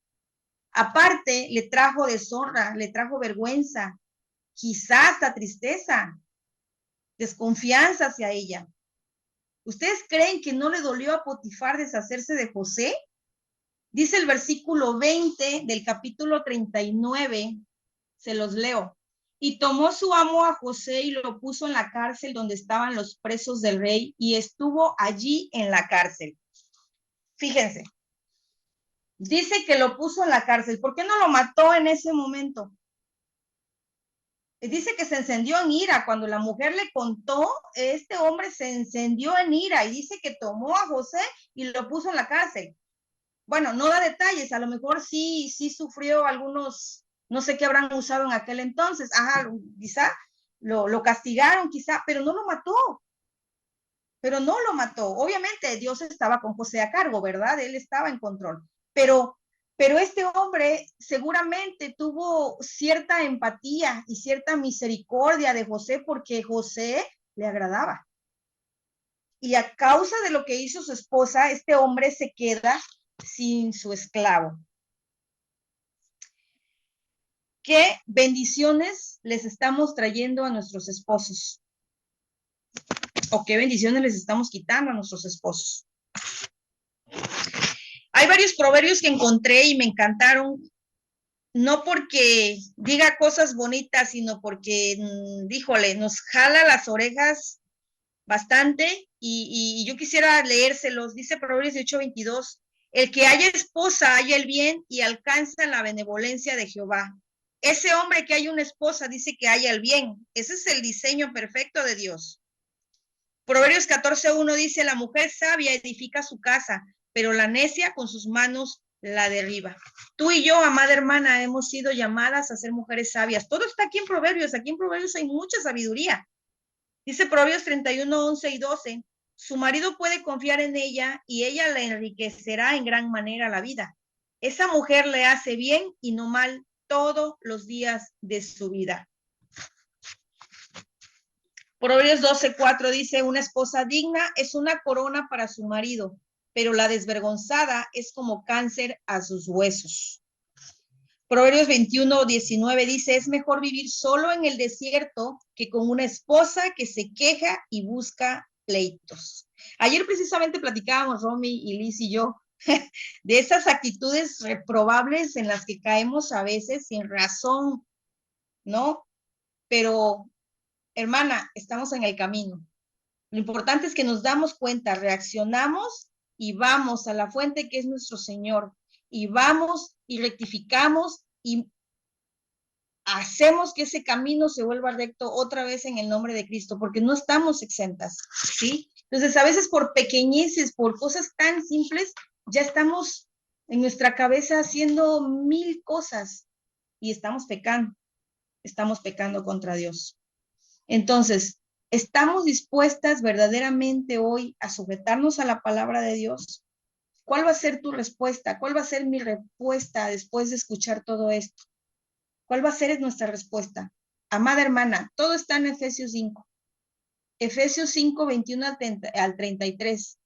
Aparte, le trajo deshonra, le trajo vergüenza, quizás hasta tristeza, desconfianza hacia ella. ¿Ustedes creen que no le dolió a Potifar deshacerse de José? Dice el versículo 20 del capítulo 39, se los leo. Y tomó su amo a José y lo puso en la cárcel donde estaban los presos del rey, y estuvo allí en la cárcel. Fíjense, dice que lo puso en la cárcel. ¿Por qué no lo mató en ese momento? Dice que se encendió en ira. Cuando la mujer le contó, este hombre se encendió en ira y dice que tomó a José y lo puso en la cárcel. Bueno, no da detalles, a lo mejor sí sufrió algunos, no sé qué habrán usado en aquel entonces. Quizá lo castigaron, quizá, pero no lo mató. Pero no lo mató. Obviamente Dios estaba con José a cargo, ¿verdad? Él estaba en control. Pero este hombre seguramente tuvo cierta empatía y cierta misericordia de José porque José le agradaba. Y a causa de lo que hizo su esposa, este hombre se queda sin su esclavo. ¿Qué bendiciones les estamos trayendo a nuestros esposos? ¿O qué bendiciones les estamos quitando a nuestros esposos? Hay varios proverbios que encontré y me encantaron, no porque diga cosas bonitas, sino porque, díjole, nos jala las orejas bastante y yo quisiera leérselos. Dice Proverbios 18:22, el que haya esposa haya el bien y alcanza la benevolencia de Jehová. Ese hombre que haya una esposa dice que haya el bien. Ese es el diseño perfecto de Dios. Proverbios 14:1 dice, la mujer sabia edifica su casa, pero la necia con sus manos la derriba. Tú y yo, amada hermana, hemos sido llamadas a ser mujeres sabias. Todo está aquí en Proverbios. Aquí en Proverbios hay mucha sabiduría. Dice Proverbios 31:11 y 12, su marido puede confiar en ella y ella le enriquecerá en gran manera la vida. Esa mujer le hace bien y no mal todos los días de su vida. Proverbios 12:4 dice, una esposa digna es una corona para su marido, pero la desvergonzada es como cáncer a sus huesos. Proverbios 21:19 dice, es mejor vivir solo en el desierto que con una esposa que se queja y busca pleitos. Ayer precisamente platicábamos, Romy y Liz y yo, de esas actitudes reprobables en las que caemos a veces sin razón, ¿no? Pero, hermana, estamos en el camino. Lo importante es que nos damos cuenta, reaccionamos y vamos a la fuente que es nuestro Señor. Y vamos y rectificamos y hacemos que ese camino se vuelva recto otra vez en el nombre de Cristo, porque no estamos exentas, ¿sí? Entonces, a veces por pequeñeces, por cosas tan simples, ya estamos en nuestra cabeza haciendo 1000 cosas y estamos pecando contra Dios. Entonces, ¿estamos dispuestas verdaderamente hoy a sujetarnos a la palabra de Dios? ¿Cuál va a ser tu respuesta? ¿Cuál va a ser mi respuesta después de escuchar todo esto? ¿Cuál va a ser nuestra respuesta? Amada hermana, todo está en Efesios 5. Efesios 5, 21 al 33.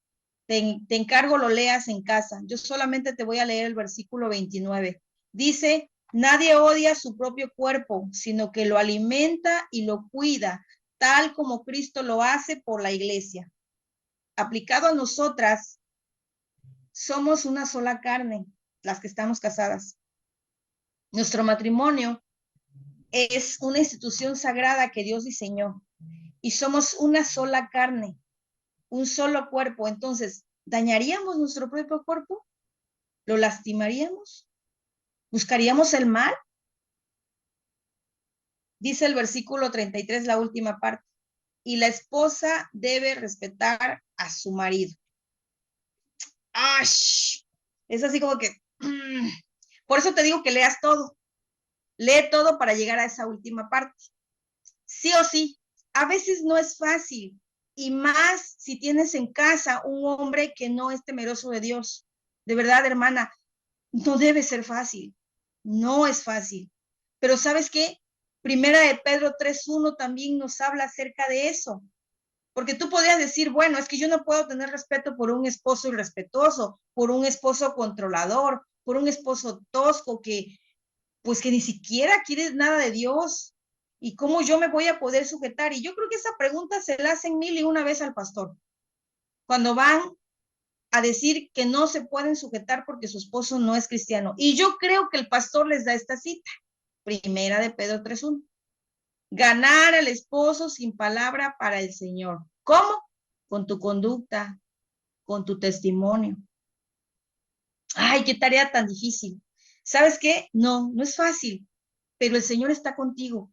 Te encargo lo leas en casa. Yo solamente te voy a leer el versículo 29. Dice, nadie odia su propio cuerpo, sino que lo alimenta y lo cuida, tal como Cristo lo hace por la iglesia. Aplicado a nosotras, somos una sola carne, las que estamos casadas. Nuestro matrimonio es una institución sagrada que Dios diseñó y somos una sola carne, un solo cuerpo. Entonces, ¿dañaríamos nuestro propio cuerpo? ¿Lo lastimaríamos? ¿Buscaríamos el mal? Dice el versículo 33, la última parte. Y la esposa debe respetar a su marido. ¡Ash! Es así como que... Por eso te digo que leas todo. Lee todo para llegar a esa última parte. Sí o sí, a veces no es fácil. Y más si tienes en casa un hombre que no es temeroso de Dios. De verdad, hermana, no debe ser fácil. No es fácil. Pero ¿sabes qué? Primera de Pedro 3:1 también nos habla acerca de eso. Porque tú podrías decir, bueno, es que yo no puedo tener respeto por un esposo irrespetuoso, por un esposo controlador, por un esposo tosco que, pues que ni siquiera quiere nada de Dios. ¿Y cómo yo me voy a poder sujetar? Y yo creo que esa pregunta se la hacen 1001 veces al pastor. Cuando van a decir que no se pueden sujetar porque su esposo no es cristiano. Y yo creo que el pastor les da esta cita. Primera de Pedro 3:1. Ganar al esposo sin palabra para el Señor. ¿Cómo? Con tu conducta, con tu testimonio. Ay, qué tarea tan difícil. ¿Sabes qué? No, no es fácil, pero el Señor está contigo.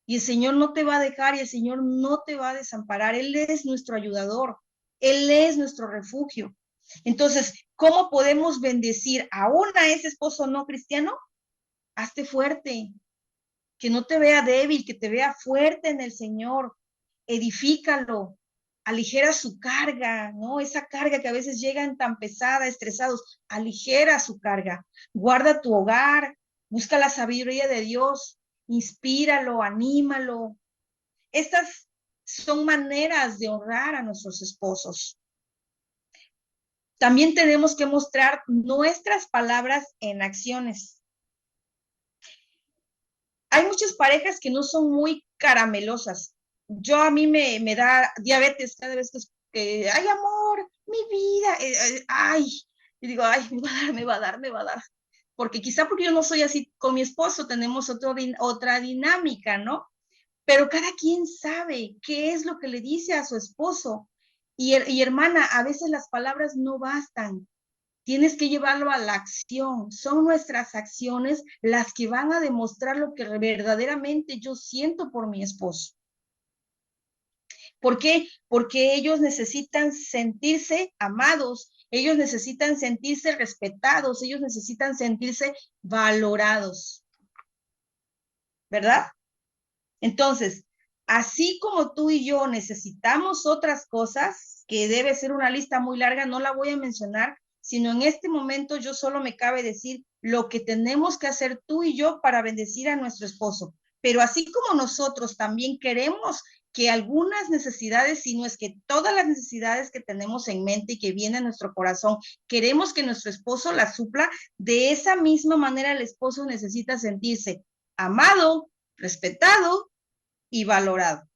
Y el Señor no te va a dejar y el Señor no te va a desamparar. Él es nuestro ayudador. Él es nuestro refugio. Entonces, ¿cómo podemos bendecir aún a ese esposo no cristiano? Hazte fuerte, que no te vea débil, que te vea fuerte en el Señor. Edifícalo, aligera su carga, ¿no? Esa carga que a veces llegan tan pesada, estresados, aligera su carga. Guarda tu hogar, busca la sabiduría de Dios, inspíralo, anímalo. Estas son maneras de honrar a nuestros esposos. También tenemos que mostrar nuestras palabras en acciones. Hay muchas parejas que no son muy caramelosas. A mí me da diabetes cada vez que ay, amor, mi vida, ay, y digo, ay, me va a dar, me va a dar. Porque quizá porque yo no soy así con mi esposo, tenemos otra dinámica, ¿no? Pero cada quien sabe qué es lo que le dice a su esposo. Y hermana, a veces las palabras no bastan. Tienes que llevarlo a la acción. Son nuestras acciones las que van a demostrar lo que verdaderamente yo siento por mi esposo. ¿Por qué? Porque ellos necesitan sentirse amados, ellos necesitan sentirse respetados, ellos necesitan sentirse valorados. ¿Verdad? Entonces, así como tú y yo necesitamos otras cosas, que debe ser una lista muy larga, no la voy a mencionar, sino en este momento yo solo me cabe decir lo que tenemos que hacer tú y yo para bendecir a nuestro esposo. Pero así como nosotros también queremos que algunas necesidades, si no es que todas las necesidades que tenemos en mente y que vienen a nuestro corazón, queremos que nuestro esposo las supla, de esa misma manera el esposo necesita sentirse amado, respetado y valorado.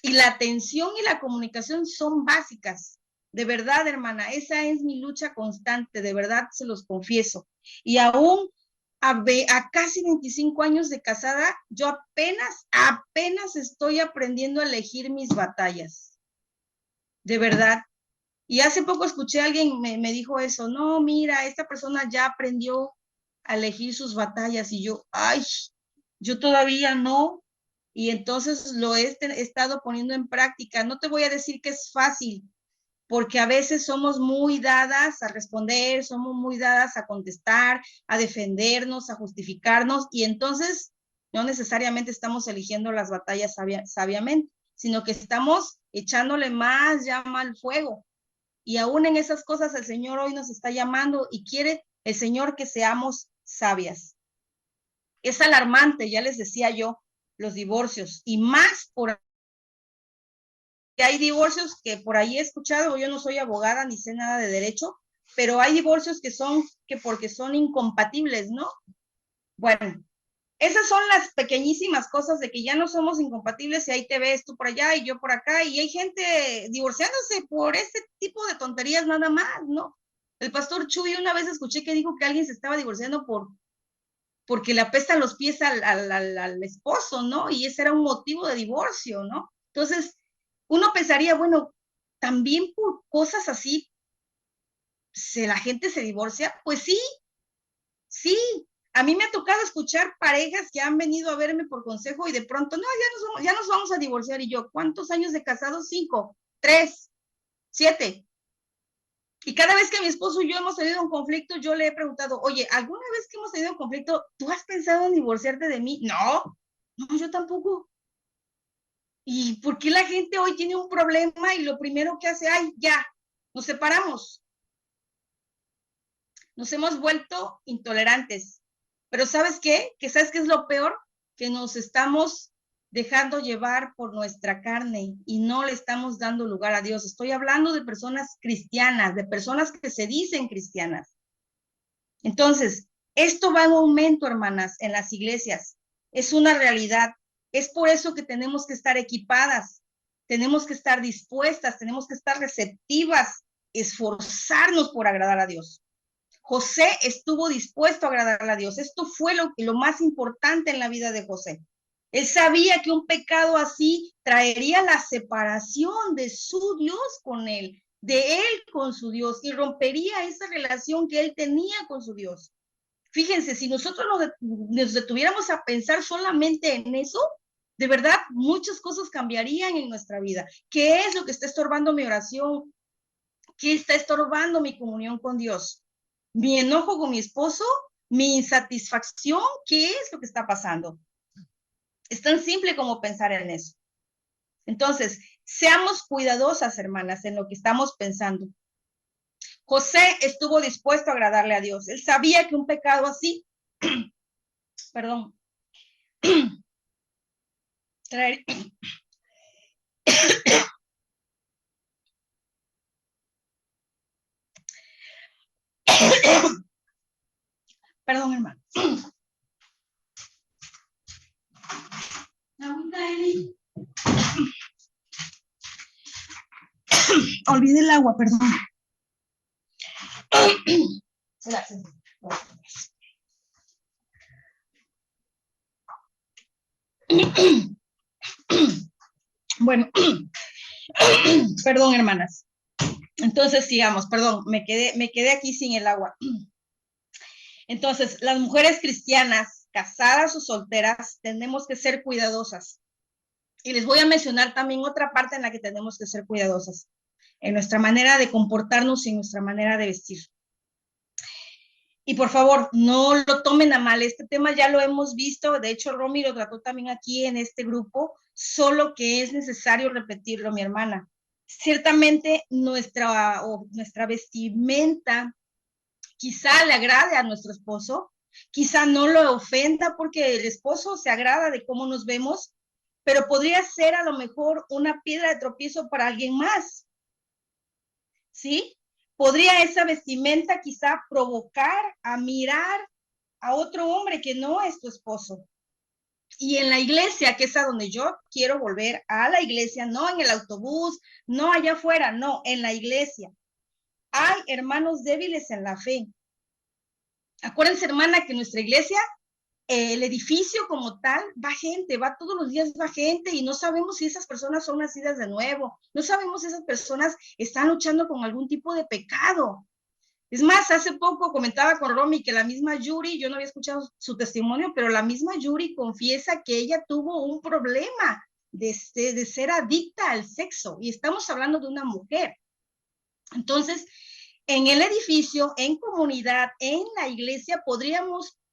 Y la atención y la comunicación son básicas. De verdad, hermana, esa es mi lucha constante, de verdad se los confieso. Y aún a casi 25 años de casada, yo apenas estoy aprendiendo a elegir mis batallas. De verdad. Y hace poco escuché a alguien me dijo eso, no, mira, esta persona ya aprendió a elegir sus batallas y yo, ay, yo todavía no. Y entonces lo he estado poniendo en práctica. No te voy a decir que es fácil, porque a veces somos muy dadas a responder, somos muy dadas a contestar, a defendernos, a justificarnos, y entonces no necesariamente estamos eligiendo las batallas sabiamente, sino que estamos echándole más llama al fuego. Y aún en esas cosas el Señor hoy nos está llamando y quiere el Señor que seamos sabias. Es alarmante, ya les decía yo, los divorcios, y más por que hay divorcios que por ahí he escuchado, yo no soy abogada ni sé nada de derecho, pero hay divorcios que porque son incompatibles, ¿no? Bueno, esas son las pequeñísimas cosas de que ya no somos incompatibles y ahí te ves tú por allá y yo por acá, y hay gente divorciándose por este tipo de tonterías nada más, ¿no? El pastor Chuy una vez escuché que dijo que alguien se estaba divorciando porque le apestan los pies al esposo, ¿no? Y ese era un motivo de divorcio, ¿no? Entonces, uno pensaría, bueno, también por cosas así, la gente se divorcia. Pues sí, sí. A mí me ha tocado escuchar parejas que han venido a verme por consejo y de pronto, no, ya nos vamos a divorciar. Y yo, ¿cuántos años de casados? 5, 3, 7. Y cada vez que mi esposo y yo hemos tenido un conflicto, yo le he preguntado, oye, ¿alguna vez que hemos tenido un conflicto, tú has pensado en divorciarte de mí? No, yo tampoco. ¿Y por qué la gente hoy tiene un problema y lo primero que hace, ay, ya, nos separamos? Nos hemos vuelto intolerantes. Pero ¿sabes qué? ¿Sabes qué es lo peor? Que nos estamos dejando llevar por nuestra carne y no le estamos dando lugar a Dios. Estoy hablando de personas cristianas, de personas que se dicen cristianas. Entonces, esto va en aumento, hermanas, en las iglesias. Es una realidad. Es por eso que tenemos que estar equipadas, tenemos que estar dispuestas, tenemos que estar receptivas, esforzarnos por agradar a Dios. José estuvo dispuesto a agradar a Dios. Esto fue lo más importante en la vida de José. Él sabía que un pecado así traería la separación de su Dios con él, de él con su Dios, y rompería esa relación que él tenía con su Dios. Fíjense, si nosotros nos detuviéramos a pensar solamente en eso, de verdad, muchas cosas cambiarían en nuestra vida. ¿Qué es lo que está estorbando mi oración? ¿Qué está estorbando mi comunión con Dios? ¿Mi enojo con mi esposo? ¿Mi insatisfacción? ¿Qué es lo que está pasando? Es tan simple como pensar en eso. Entonces, seamos cuidadosas, hermanas, en lo que estamos pensando. José estuvo dispuesto a agradarle a Dios. Él sabía que un pecado así, perdón, traer, perdón, hermano. Olvidé el agua, perdón. Bueno, perdón, hermanas. Entonces, sigamos, perdón, me quedé aquí sin el agua. Entonces, las mujeres cristianas, casadas o solteras, tenemos que ser cuidadosas. Y les voy a mencionar también otra parte en la que tenemos que ser cuidadosas, en nuestra manera de comportarnos y en nuestra manera de vestir. Y por favor, no lo tomen a mal, este tema ya lo hemos visto, de hecho Romy lo trató también aquí en este grupo, solo que es necesario repetirlo, mi hermana. Ciertamente nuestra vestimenta quizá le agrade a nuestro esposo, quizá no lo ofenda porque el esposo se agrada de cómo nos vemos, pero podría ser a lo mejor una piedra de tropiezo para alguien más, ¿sí? Podría esa vestimenta quizá provocar a mirar a otro hombre que no es tu esposo. Y en la iglesia, que es a donde yo quiero volver, a la iglesia, no en el autobús, no allá afuera, no, en la iglesia. Hay hermanos débiles en la fe. Acuérdense, hermana, que nuestra iglesia, el edificio como tal, va gente, va todos los días, va gente, y no sabemos si esas personas son nacidas de nuevo, no sabemos si esas personas están luchando con algún tipo de pecado. Es más, hace poco comentaba con Romy que la misma Yuri, yo no había escuchado su testimonio, pero la misma Yuri confiesa que ella tuvo un problema de ser adicta al sexo, y estamos hablando de una mujer. Entonces, en el edificio, en comunidad, en la iglesia,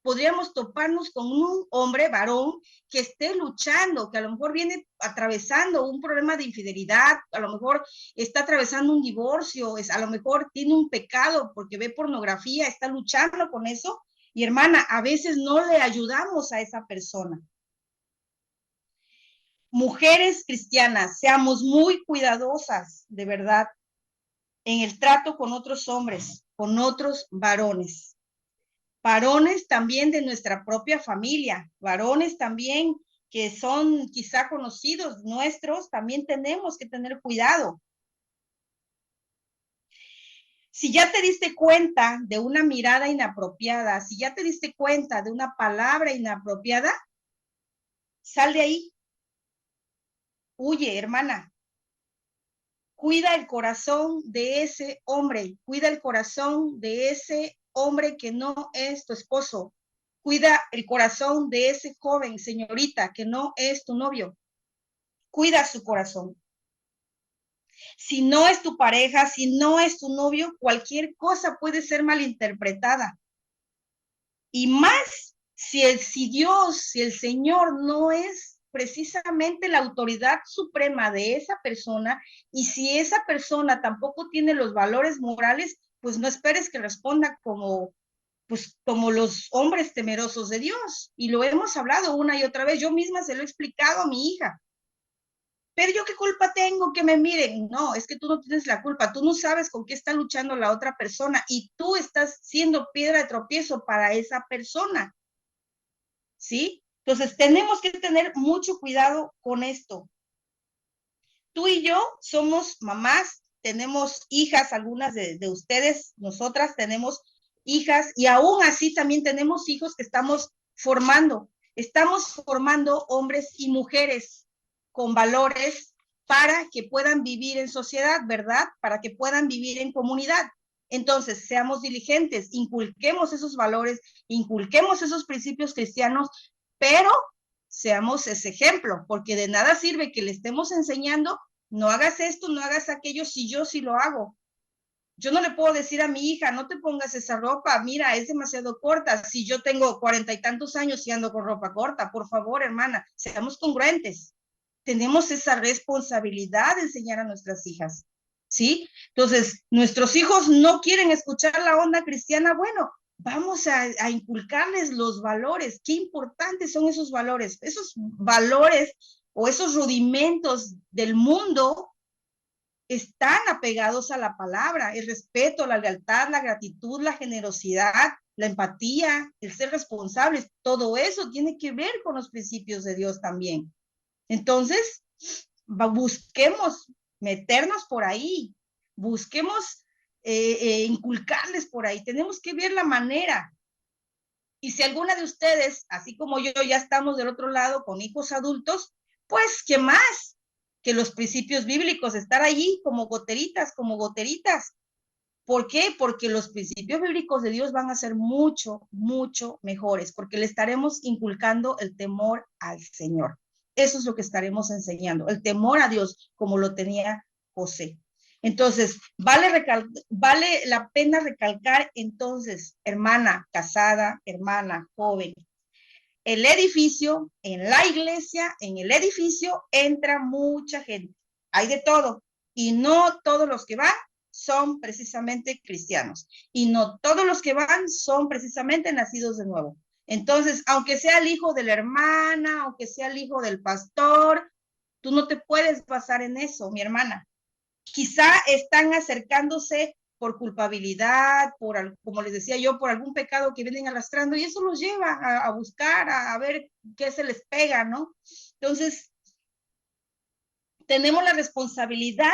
podríamos toparnos con un hombre, varón, que esté luchando, que a lo mejor viene atravesando un problema de infidelidad, a lo mejor está atravesando un divorcio, a lo mejor tiene un pecado porque ve pornografía, está luchando con eso. Y hermana, a veces no le ayudamos a esa persona. Mujeres cristianas, seamos muy cuidadosas, de verdad, en el trato con otros hombres, con otros varones. Varones también de nuestra propia familia, varones también que son quizá conocidos nuestros, también tenemos que tener cuidado. Si ya te diste cuenta de una mirada inapropiada, si ya te diste cuenta de una palabra inapropiada, sal de ahí. Huye, hermana. Cuida el corazón de ese hombre, cuida el corazón de ese hombre que no es tu esposo, cuida el corazón de ese joven, señorita, que no es tu novio, cuida su corazón. Si no es tu pareja, si no es tu novio, cualquier cosa puede ser malinterpretada. Y más si Dios, si el Señor no es precisamente la autoridad suprema de esa persona, y si esa persona tampoco tiene los valores morales, pues no esperes que responda como los hombres temerosos de Dios. Y lo hemos hablado una y otra vez. Yo misma se lo he explicado a mi hija. Pero yo qué culpa tengo que me miren. No, es que tú no tienes la culpa. Tú no sabes con qué está luchando la otra persona y tú estás siendo piedra de tropiezo para esa persona. ¿Sí? Entonces, tenemos que tener mucho cuidado con esto. Tú y yo somos mamás, tenemos hijas, algunas de ustedes, nosotras tenemos hijas, y aún así también tenemos hijos que estamos formando. Estamos formando hombres y mujeres con valores para que puedan vivir en sociedad, ¿verdad? Para que puedan vivir en comunidad. Entonces, seamos diligentes, inculquemos esos valores, inculquemos esos principios cristianos, pero seamos ese ejemplo, porque de nada sirve que le estemos enseñando, no hagas esto, no hagas aquello, si yo sí lo hago. Yo no le puedo decir a mi hija, no te pongas esa ropa, mira, es demasiado corta, si yo tengo 40 y tantos años y ando con ropa corta, por favor, hermana, seamos congruentes. Tenemos esa responsabilidad de enseñar a nuestras hijas, ¿sí? Entonces, nuestros hijos no quieren escuchar la onda cristiana, bueno, vamos a inculcarles los valores. Qué importantes son esos valores o esos rudimentos del mundo están apegados a la palabra, el respeto, la lealtad, la gratitud, la generosidad, la empatía, el ser responsables, todo eso tiene que ver con los principios de Dios también. Entonces, busquemos meternos por ahí, busquemos inculcarles por ahí, tenemos que ver la manera. Y si alguna de ustedes, así como yo, ya estamos del otro lado con hijos adultos, pues, ¿qué más? Que los principios bíblicos, estar allí como goteritas, como goteritas. ¿Por qué? Porque los principios bíblicos de Dios van a ser mucho, mucho mejores, porque le estaremos inculcando el temor al Señor. Eso es lo que estaremos enseñando, el temor a Dios, como lo tenía José. Entonces, vale la pena recalcar entonces, hermana casada, hermana joven, el edificio, en la iglesia, en el edificio entra mucha gente. Hay de todo. Y no todos los que van son precisamente cristianos. Y no todos los que van son precisamente nacidos de nuevo. Entonces, aunque sea el hijo de la hermana, aunque sea el hijo del pastor, tú no te puedes basar en eso, mi hermana. Quizá están acercándose por culpabilidad, como les decía yo, por algún pecado que vienen arrastrando, y eso los lleva a buscar, a ver qué se les pega, ¿no? Entonces, tenemos la responsabilidad,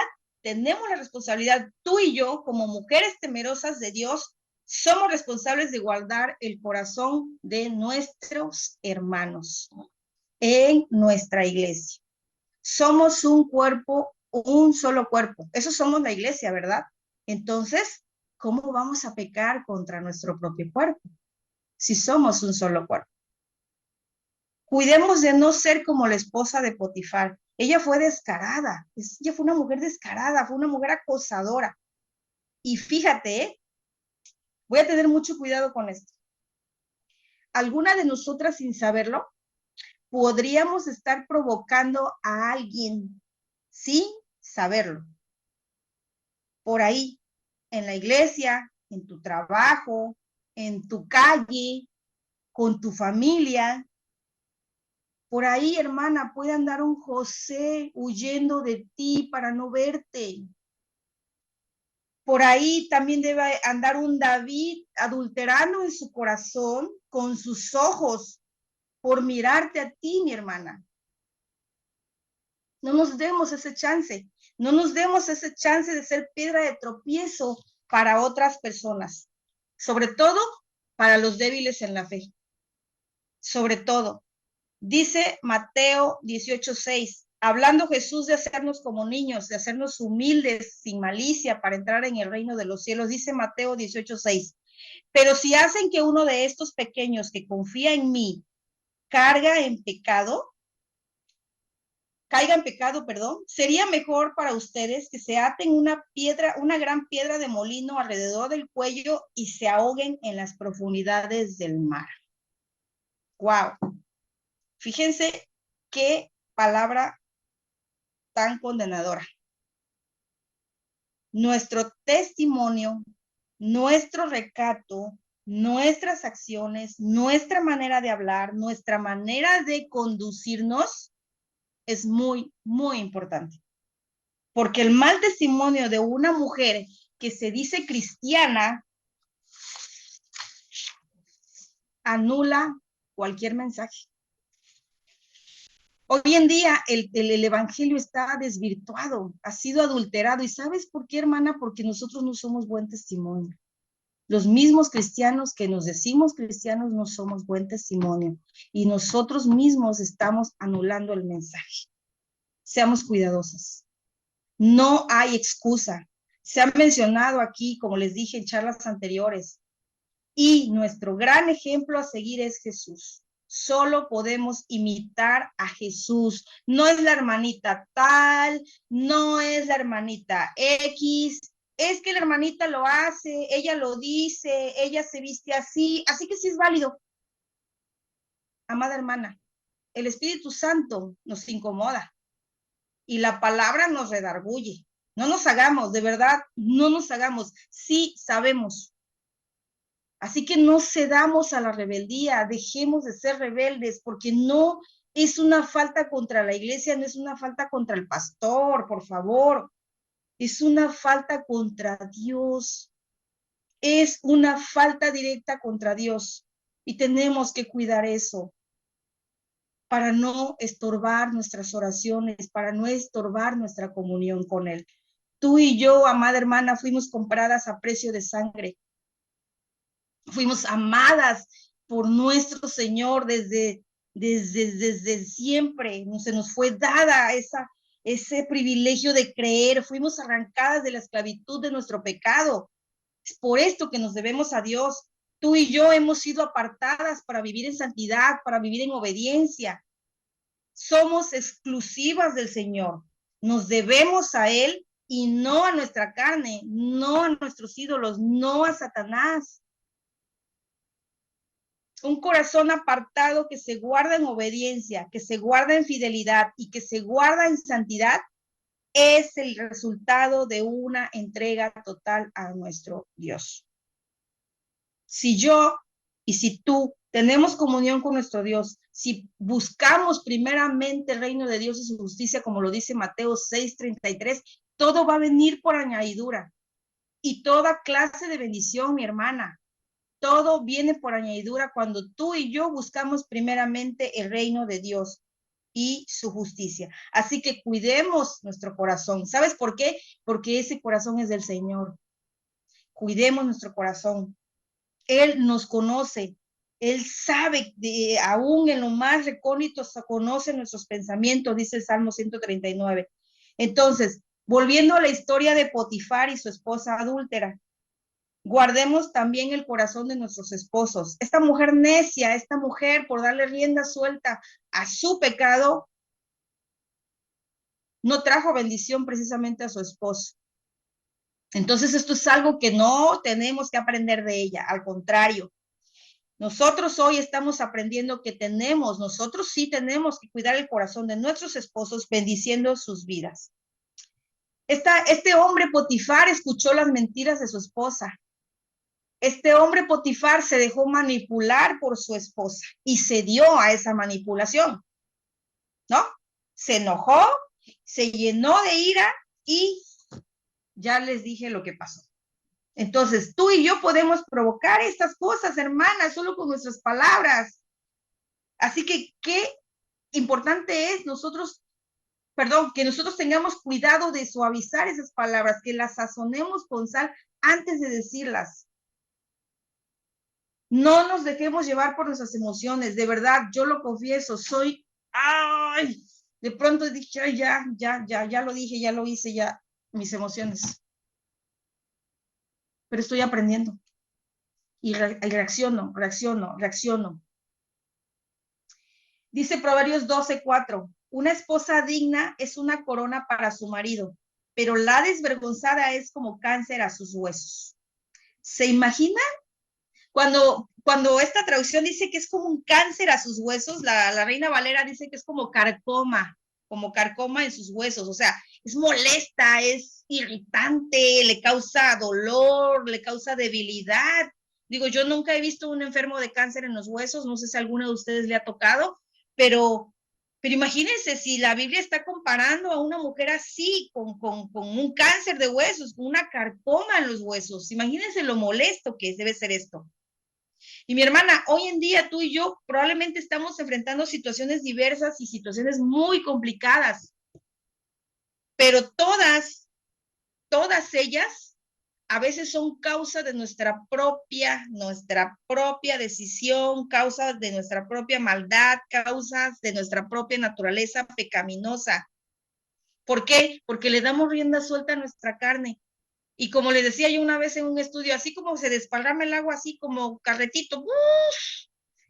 tú y yo, como mujeres temerosas de Dios, somos responsables de guardar el corazón de nuestros hermanos en nuestra iglesia. Somos un cuerpo, un solo cuerpo. Eso somos la iglesia, ¿verdad? Entonces, ¿cómo vamos a pecar contra nuestro propio cuerpo si somos un solo cuerpo? Cuidemos de no ser como la esposa de Potifar. Ella fue descarada, ella fue una mujer descarada, fue una mujer acosadora. Y fíjate, voy a tener mucho cuidado con esto. alguna de nosotras sin saberlo, podríamos estar provocando a alguien sin saberlo. Por ahí, en la iglesia, en tu trabajo, en tu calle, con tu familia. Por ahí, hermana, puede andar un José huyendo de ti para no verte. Por ahí también debe andar un David adulterando en su corazón con sus ojos por mirarte a ti, mi hermana. No nos demos ese chance. No nos demos ese chance de ser piedra de tropiezo para otras personas. Sobre todo para los débiles en la fe. Sobre todo. Dice Mateo 18:6, hablando Jesús de hacernos como niños, de hacernos humildes, sin malicia, para entrar en el reino de los cielos. Dice Mateo 18:6, pero si hacen que uno de estos pequeños que confía en mí caiga en pecado, sería mejor para ustedes que se aten una gran piedra de molino alrededor del cuello y se ahoguen en las profundidades del mar. Wow. Fíjense qué palabra tan condenadora. Nuestro testimonio, nuestro recato, nuestras acciones, nuestra manera de hablar, nuestra manera de conducirnos es muy, muy importante. Porque el mal testimonio de una mujer que se dice cristiana anula cualquier mensaje. Hoy en día el evangelio está desvirtuado, ha sido adulterado. ¿Y sabes por qué, hermana? Porque nosotros no somos buen testimonio. Los mismos cristianos que nos decimos cristianos no somos buen testimonio. Y nosotros mismos estamos anulando el mensaje. Seamos cuidadosos. No hay excusa. Se ha mencionado aquí, como les dije en charlas anteriores, y nuestro gran ejemplo a seguir es Jesús. Solo podemos imitar a Jesús. No es la hermanita tal, no es la hermanita X, es que la hermanita lo hace, ella lo dice, ella se viste así que sí es válido. Amada hermana, el Espíritu Santo nos incomoda y la palabra nos redarguye. No nos hagamos, de verdad, no nos hagamos. Sí sabemos. Así que no cedamos a la rebeldía, dejemos de ser rebeldes, porque no es una falta contra la iglesia, no es una falta contra el pastor, por favor. Es una falta contra Dios. Es una falta directa contra Dios. Y tenemos que cuidar eso para no estorbar nuestras oraciones, para no estorbar nuestra comunión con Él. Tú y yo, amada hermana, fuimos compradas a precio de sangre. Fuimos amadas por nuestro Señor desde siempre. Se nos fue dada ese privilegio de creer. Fuimos arrancadas de la esclavitud de nuestro pecado. Es por esto que nos debemos a Dios. Tú y yo hemos sido apartadas para vivir en santidad, para vivir en obediencia. Somos exclusivas del Señor. Nos debemos a Él y no a nuestra carne, no a nuestros ídolos, no a Satanás. Un corazón apartado que se guarda en obediencia, que se guarda en fidelidad y que se guarda en santidad es el resultado de una entrega total a nuestro Dios. Si yo y si tú tenemos comunión con nuestro Dios, si buscamos primeramente el reino de Dios y su justicia, como lo dice Mateo 6:33, todo va a venir por añadidura. Y toda clase de bendición, mi hermana, todo viene por añadidura cuando tú y yo buscamos primeramente el reino de Dios y su justicia. Así que cuidemos nuestro corazón. ¿Sabes por qué? Porque ese corazón es del Señor. Cuidemos nuestro corazón. Él nos conoce. Él sabe, aún en lo más recóndito, conoce nuestros pensamientos, dice el Salmo 139. Entonces, volviendo a la historia de Potifar y su esposa adúltera, guardemos también el corazón de nuestros esposos. Esta mujer necia, esta mujer por darle rienda suelta a su pecado, no trajo bendición precisamente a su esposo. Entonces esto es algo que no tenemos que aprender de ella, al contrario. Nosotros hoy estamos aprendiendo que nosotros sí tenemos que cuidar el corazón de nuestros esposos, bendiciendo sus vidas. Este hombre Potifar escuchó las mentiras de su esposa. Este hombre Potifar se dejó manipular por su esposa y cedió a esa manipulación, ¿no? Se enojó, se llenó de ira y ya les dije lo que pasó. Entonces, tú y yo podemos provocar estas cosas, hermanas, solo con nuestras palabras. Así que qué importante es que nosotros tengamos cuidado de suavizar esas palabras, que las sazonemos con sal antes de decirlas. No nos dejemos llevar por nuestras emociones, de verdad, yo lo confieso, de pronto dije, ay, ya lo dije, ya lo hice, ya, mis emociones. Pero estoy aprendiendo y reacciono. Dice Proverbios 12:4, una esposa digna es una corona para su marido, pero la desvergonzada es como cáncer a sus huesos. ¿Se imagina? Cuando esta traducción dice que es como un cáncer a sus huesos, la Reina Valera dice que es como carcoma en sus huesos, o sea, es molesta, es irritante, le causa dolor, le causa debilidad. Digo, yo nunca he visto un enfermo de cáncer en los huesos, no sé si a alguno de ustedes le ha tocado, pero imagínense si la Biblia está comparando a una mujer así, con un cáncer de huesos, con una carcoma en los huesos. Imagínense lo molesto que debe ser esto. Y mi hermana, hoy en día tú y yo probablemente estamos enfrentando situaciones diversas y situaciones muy complicadas, pero todas ellas a veces son causa de nuestra propia decisión, causas de nuestra propia maldad, causas de nuestra propia naturaleza pecaminosa. ¿Por qué? Porque le damos rienda suelta a nuestra carne. Y como les decía yo una vez en un estudio, así como se desparrama el agua, así como carretito, ¡uf!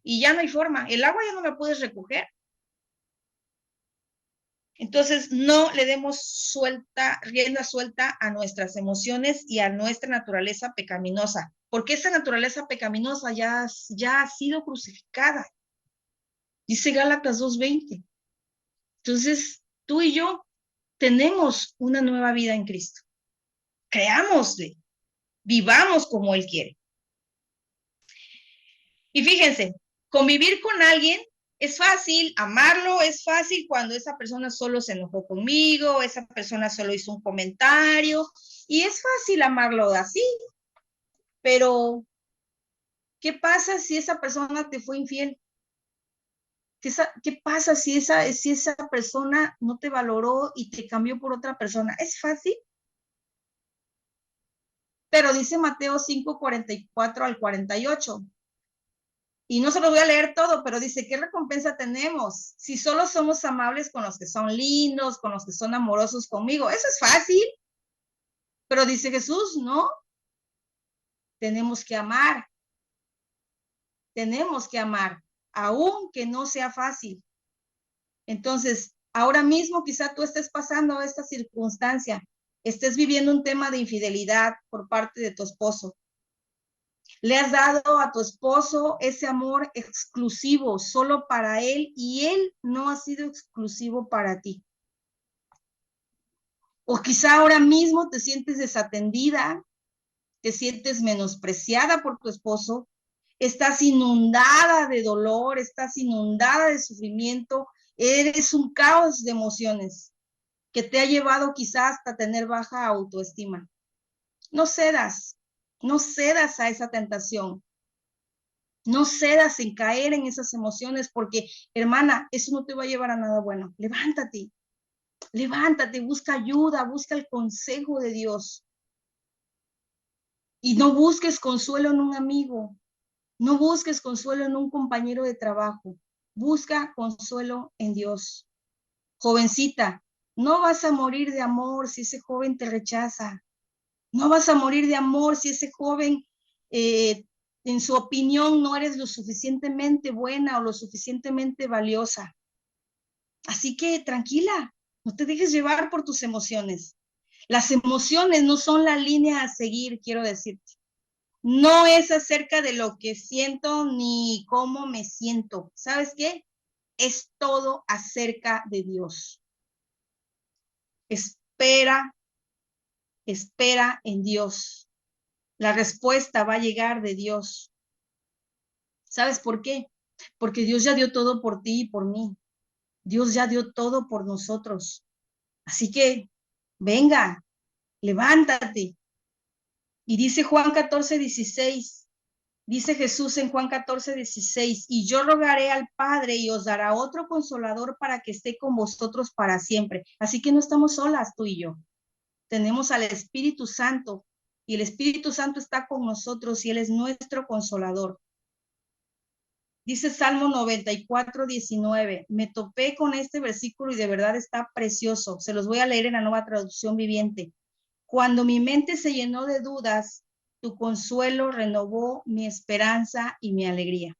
Y ya no hay forma, el agua ya no la puedes recoger. Entonces, no le demos rienda suelta a nuestras emociones y a nuestra naturaleza pecaminosa, porque esa naturaleza pecaminosa ya ha sido crucificada. Dice Gálatas 2:20. Entonces, tú y yo tenemos una nueva vida en Cristo. Creámosle, vivamos como Él quiere. Y fíjense, convivir con alguien es fácil, amarlo es fácil cuando esa persona solo se enojó conmigo, esa persona solo hizo un comentario, y es fácil amarlo así, pero ¿qué pasa si esa persona te fue infiel? ¿Qué pasa si esa persona no te valoró y te cambió por otra persona? Es fácil. Pero dice Mateo 5:44-48. Y no se lo voy a leer todo, pero dice, ¿qué recompensa tenemos? Si solo somos amables con los que son lindos, con los que son amorosos conmigo. Eso es fácil. Pero dice Jesús, no. Tenemos que amar. Tenemos que amar, aunque no sea fácil. Entonces, ahora mismo quizá tú estés pasando esta circunstancia, estés viviendo un tema de infidelidad por parte de tu esposo. Le has dado a tu esposo ese amor exclusivo solo para él y él no ha sido exclusivo para ti. O quizá ahora mismo te sientes desatendida, te sientes menospreciada por tu esposo, estás inundada de dolor, estás inundada de sufrimiento, eres un caos de emociones que te ha llevado quizá hasta tener baja autoestima. No cedas a esa tentación. No cedas en caer en esas emociones porque, hermana, eso no te va a llevar a nada bueno. Levántate, busca ayuda, busca el consejo de Dios. Y no busques consuelo en un amigo, no busques consuelo en un compañero de trabajo, busca consuelo en Dios. Jovencita, no vas a morir de amor si ese joven te rechaza. No vas a morir de amor si ese joven en su opinión no eres lo suficientemente buena o lo suficientemente valiosa. Así que tranquila, no te dejes llevar por tus emociones. Las emociones no son la línea a seguir, quiero decirte. No es acerca de lo que siento ni cómo me siento. ¿Sabes qué? Es todo acerca de Dios. Espera en Dios. La respuesta va a llegar de Dios. ¿Sabes por qué? Porque Dios ya dio todo por ti y por mí. Dios ya dio todo por nosotros. Así que, venga, levántate. Y dice Juan 14:16, dice Jesús en Juan 14:16, y yo rogaré al Padre y os dará otro consolador para que esté con vosotros para siempre. Así que no estamos solas tú y yo. Tenemos al Espíritu Santo y el Espíritu Santo está con nosotros y Él es nuestro consolador. Dice Salmo 94:19. Me topé con este versículo y de verdad está precioso. Se los voy a leer en la Nueva Traducción Viviente. Cuando mi mente se llenó de dudas, tu consuelo renovó mi esperanza y mi alegría.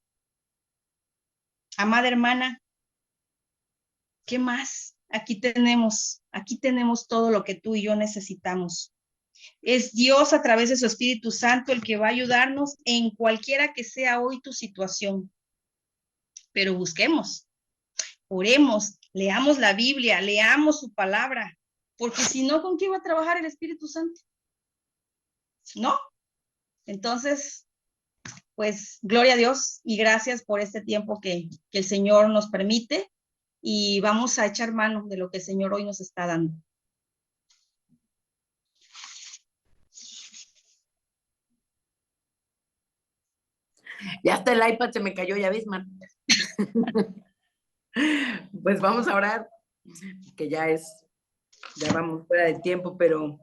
Amada hermana, ¿qué más? Aquí tenemos todo lo que tú y yo necesitamos. Es Dios a través de su Espíritu Santo el que va a ayudarnos en cualquiera que sea hoy tu situación. Pero busquemos, oremos, leamos la Biblia, leamos su palabra, porque si no, ¿con quién va a trabajar el Espíritu Santo? ¿No? Entonces, pues, gloria a Dios y gracias por este tiempo que el Señor nos permite y vamos a echar mano de lo que el Señor hoy nos está dando. Ya hasta el iPad se me cayó, ya ves, Marta. Pues vamos a orar, que ya vamos fuera de tiempo, pero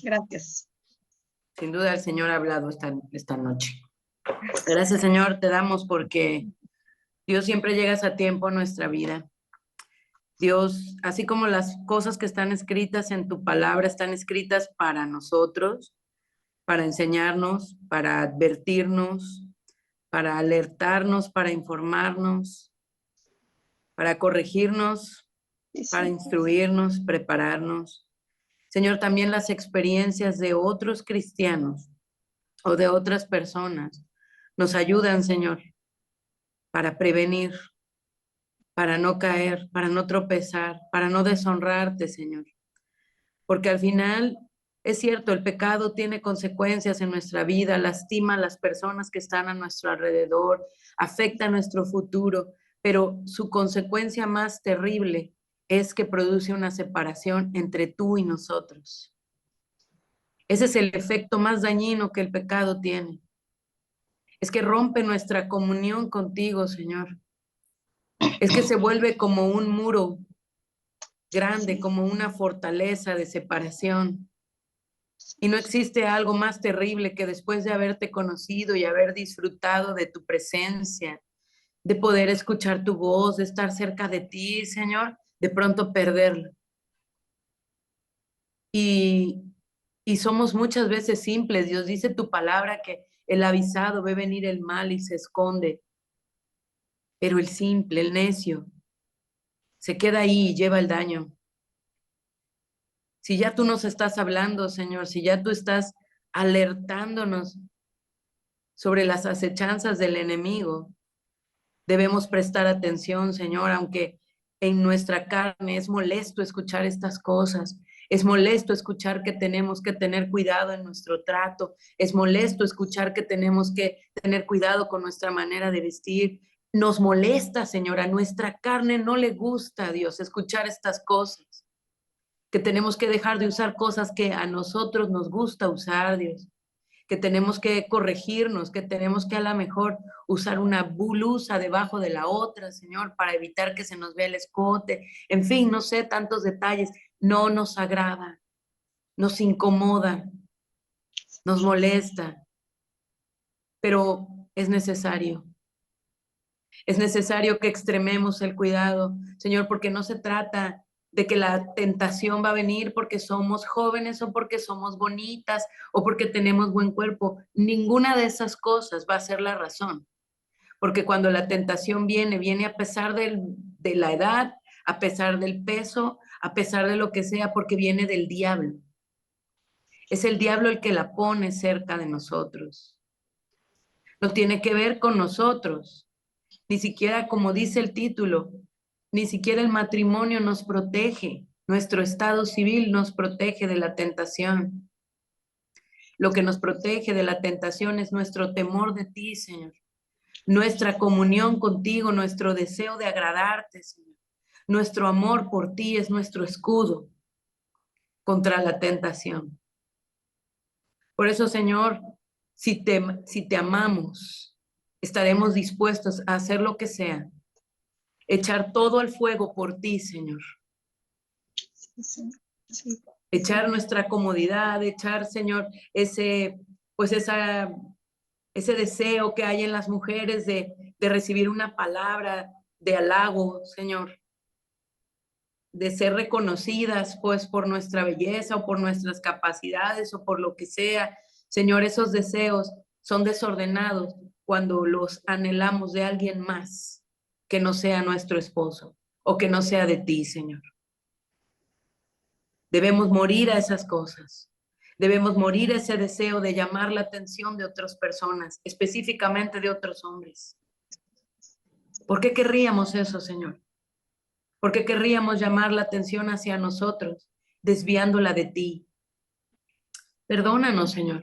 Gracias. sin duda el Señor ha hablado esta noche. Gracias, Señor, te damos porque Dios siempre llegas a tiempo a nuestra vida. Dios, así como las cosas que están escritas en tu palabra están escritas para nosotros, para enseñarnos, para advertirnos, para alertarnos, para informarnos, para corregirnos, para instruirnos, prepararnos. Señor, también las experiencias de otros cristianos o de otras personas nos ayudan, Señor, para prevenir, para no caer, para no tropezar, para no deshonrarte, Señor. Porque al final es cierto, el pecado tiene consecuencias en nuestra vida, lastima a las personas que están a nuestro alrededor, afecta nuestro futuro, pero su consecuencia más terrible es que produce una separación entre tú y nosotros. Ese es el efecto más dañino que el pecado tiene. Es que rompe nuestra comunión contigo, Señor. Es que se vuelve como un muro grande, como una fortaleza de separación. Y no existe algo más terrible que después de haberte conocido y haber disfrutado de tu presencia, de poder escuchar tu voz, de estar cerca de ti, Señor, de pronto perderlo. Y somos muchas veces simples. Dios dice tu palabra que el avisado ve venir el mal y se esconde, pero el simple, el necio, se queda ahí y lleva el daño. Si ya tú nos estás hablando, Señor, si ya tú estás alertándonos sobre las acechanzas del enemigo, debemos prestar atención, Señor, aunque en nuestra carne es molesto escuchar estas cosas. Es molesto escuchar que tenemos que tener cuidado en nuestro trato. Es molesto escuchar que tenemos que tener cuidado con nuestra manera de vestir. Nos molesta, Señor, a nuestra carne no le gusta, Dios, escuchar estas cosas. Que tenemos que dejar de usar cosas que a nosotros nos gusta usar, Dios. Que tenemos que corregirnos, que tenemos que a lo mejor usar una blusa debajo de la otra, Señor, para evitar que se nos vea el escote. En fin, no sé, tantos detalles. No nos agrada, nos incomoda, nos molesta, pero es necesario. Es necesario que extrememos el cuidado, Señor, porque no se trata de que la tentación va a venir porque somos jóvenes o porque somos bonitas o porque tenemos buen cuerpo. Ninguna de esas cosas va a ser la razón. Porque cuando la tentación viene, viene a pesar de la edad, a pesar del peso, a pesar de lo que sea, porque viene del diablo. Es el diablo el que la pone cerca de nosotros. no tiene que ver con nosotros, ni siquiera como dice el título, ni siquiera el matrimonio nos protege, nuestro estado civil nos protege de la tentación. Lo que nos protege de la tentación es nuestro temor de ti, Señor, nuestra comunión contigo, nuestro deseo de agradarte, Señor. Nuestro amor por ti es nuestro escudo contra la tentación. Por eso, Señor, si te amamos, estaremos dispuestos a hacer lo que sea, echar todo al fuego por ti, Señor. Sí. Echar nuestra comodidad, echar, Señor, ese deseo que hay en las mujeres de recibir una palabra de halago, Señor, de ser reconocidas, pues, por nuestra belleza o por nuestras capacidades o por lo que sea. Señor, esos deseos son desordenados cuando los anhelamos de alguien más que no sea nuestro esposo o que no sea de ti, Señor. Debemos morir a esas cosas. Debemos morir a ese deseo de llamar la atención de otras personas, específicamente de otros hombres. ¿Por qué querríamos eso, Señor? ¿Por qué querríamos llamar la atención hacia nosotros, desviándola de ti? Perdónanos, Señor.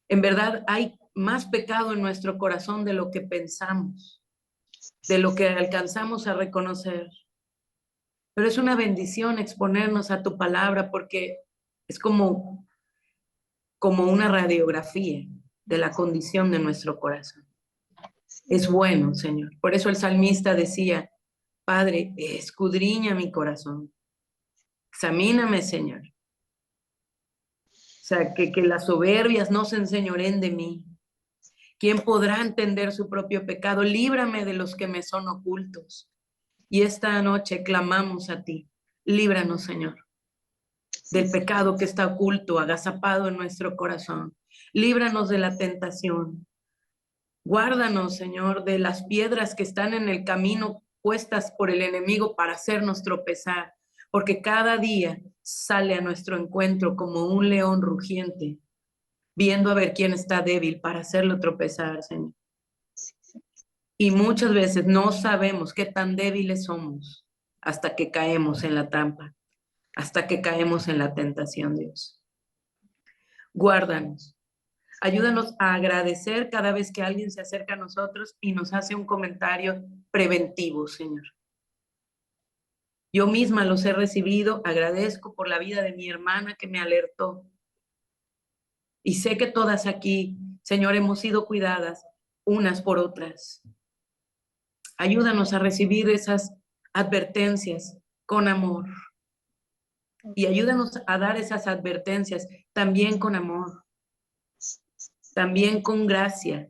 En verdad hay más pecado en nuestro corazón de lo que pensamos, de lo que alcanzamos a reconocer. Pero es una bendición exponernos a tu palabra porque es como una radiografía de la condición de nuestro corazón. Es bueno, Señor. Por eso el salmista decía, Padre, escudriña mi corazón. Examíname, Señor. O sea, que las soberbias no se enseñoreen de mí. ¿Quién podrá entender su propio pecado? Líbrame de los que me son ocultos. Y esta noche clamamos a ti. Líbranos, Señor, del pecado que está oculto, agazapado en nuestro corazón. Líbranos de la tentación. Guárdanos, Señor, de las piedras que están en el camino puestas por el enemigo para hacernos tropezar, porque cada día sale a nuestro encuentro como un león rugiente, viendo a ver quién está débil para hacerlo tropezar, Señor. Y muchas veces no sabemos qué tan débiles somos hasta que caemos en la trampa, hasta que caemos en la tentación, Dios. Guárdanos. Ayúdanos a agradecer cada vez que alguien se acerca a nosotros y nos hace un comentario preventivo, Señor. Yo misma los he recibido, agradezco por la vida de mi hermana que me alertó. Y sé que todas aquí, Señor, hemos sido cuidadas unas por otras. Ayúdanos a recibir esas advertencias con amor. Y ayúdanos a dar esas advertencias también con amor. También con gracia,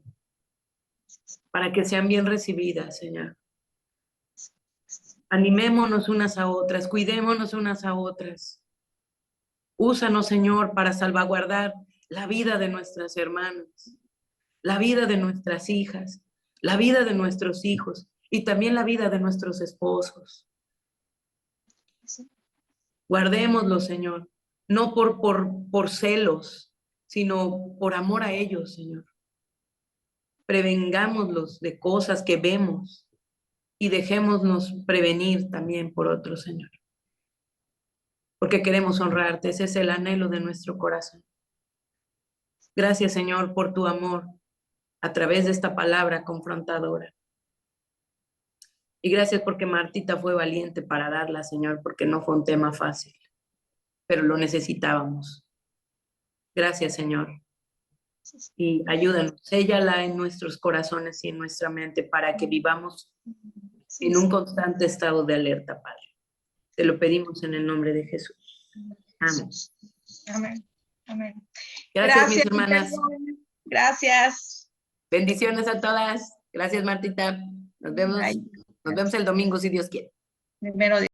para que sean bien recibidas, Señor. Animémonos unas a otras, cuidémonos unas a otras. Úsanos, Señor, para salvaguardar la vida de nuestras hermanas, la vida de nuestras hijas, la vida de nuestros hijos y también la vida de nuestros esposos. Guardémoslos, Señor, no por celos, sino por amor a ellos, Señor. Prevengámoslos de cosas que vemos y dejémonos prevenir también por otros, Señor. Porque queremos honrarte, ese es el anhelo de nuestro corazón. Gracias, Señor, por tu amor a través de esta palabra confrontadora. Y gracias porque Martita fue valiente para darla, Señor, porque no fue un tema fácil, pero lo necesitábamos. Gracias, Señor. Y ayúdanos, séllala en nuestros corazones y en nuestra mente para que vivamos en un constante estado de alerta, Padre. Te lo pedimos en el nombre de Jesús. Amén. Amén. Amén. Gracias, mis hermanas. Gracias. Bendiciones a todas. Gracias, Martita. Nos vemos. Bye. Nos vemos el domingo, si Dios quiere. Primero Dios.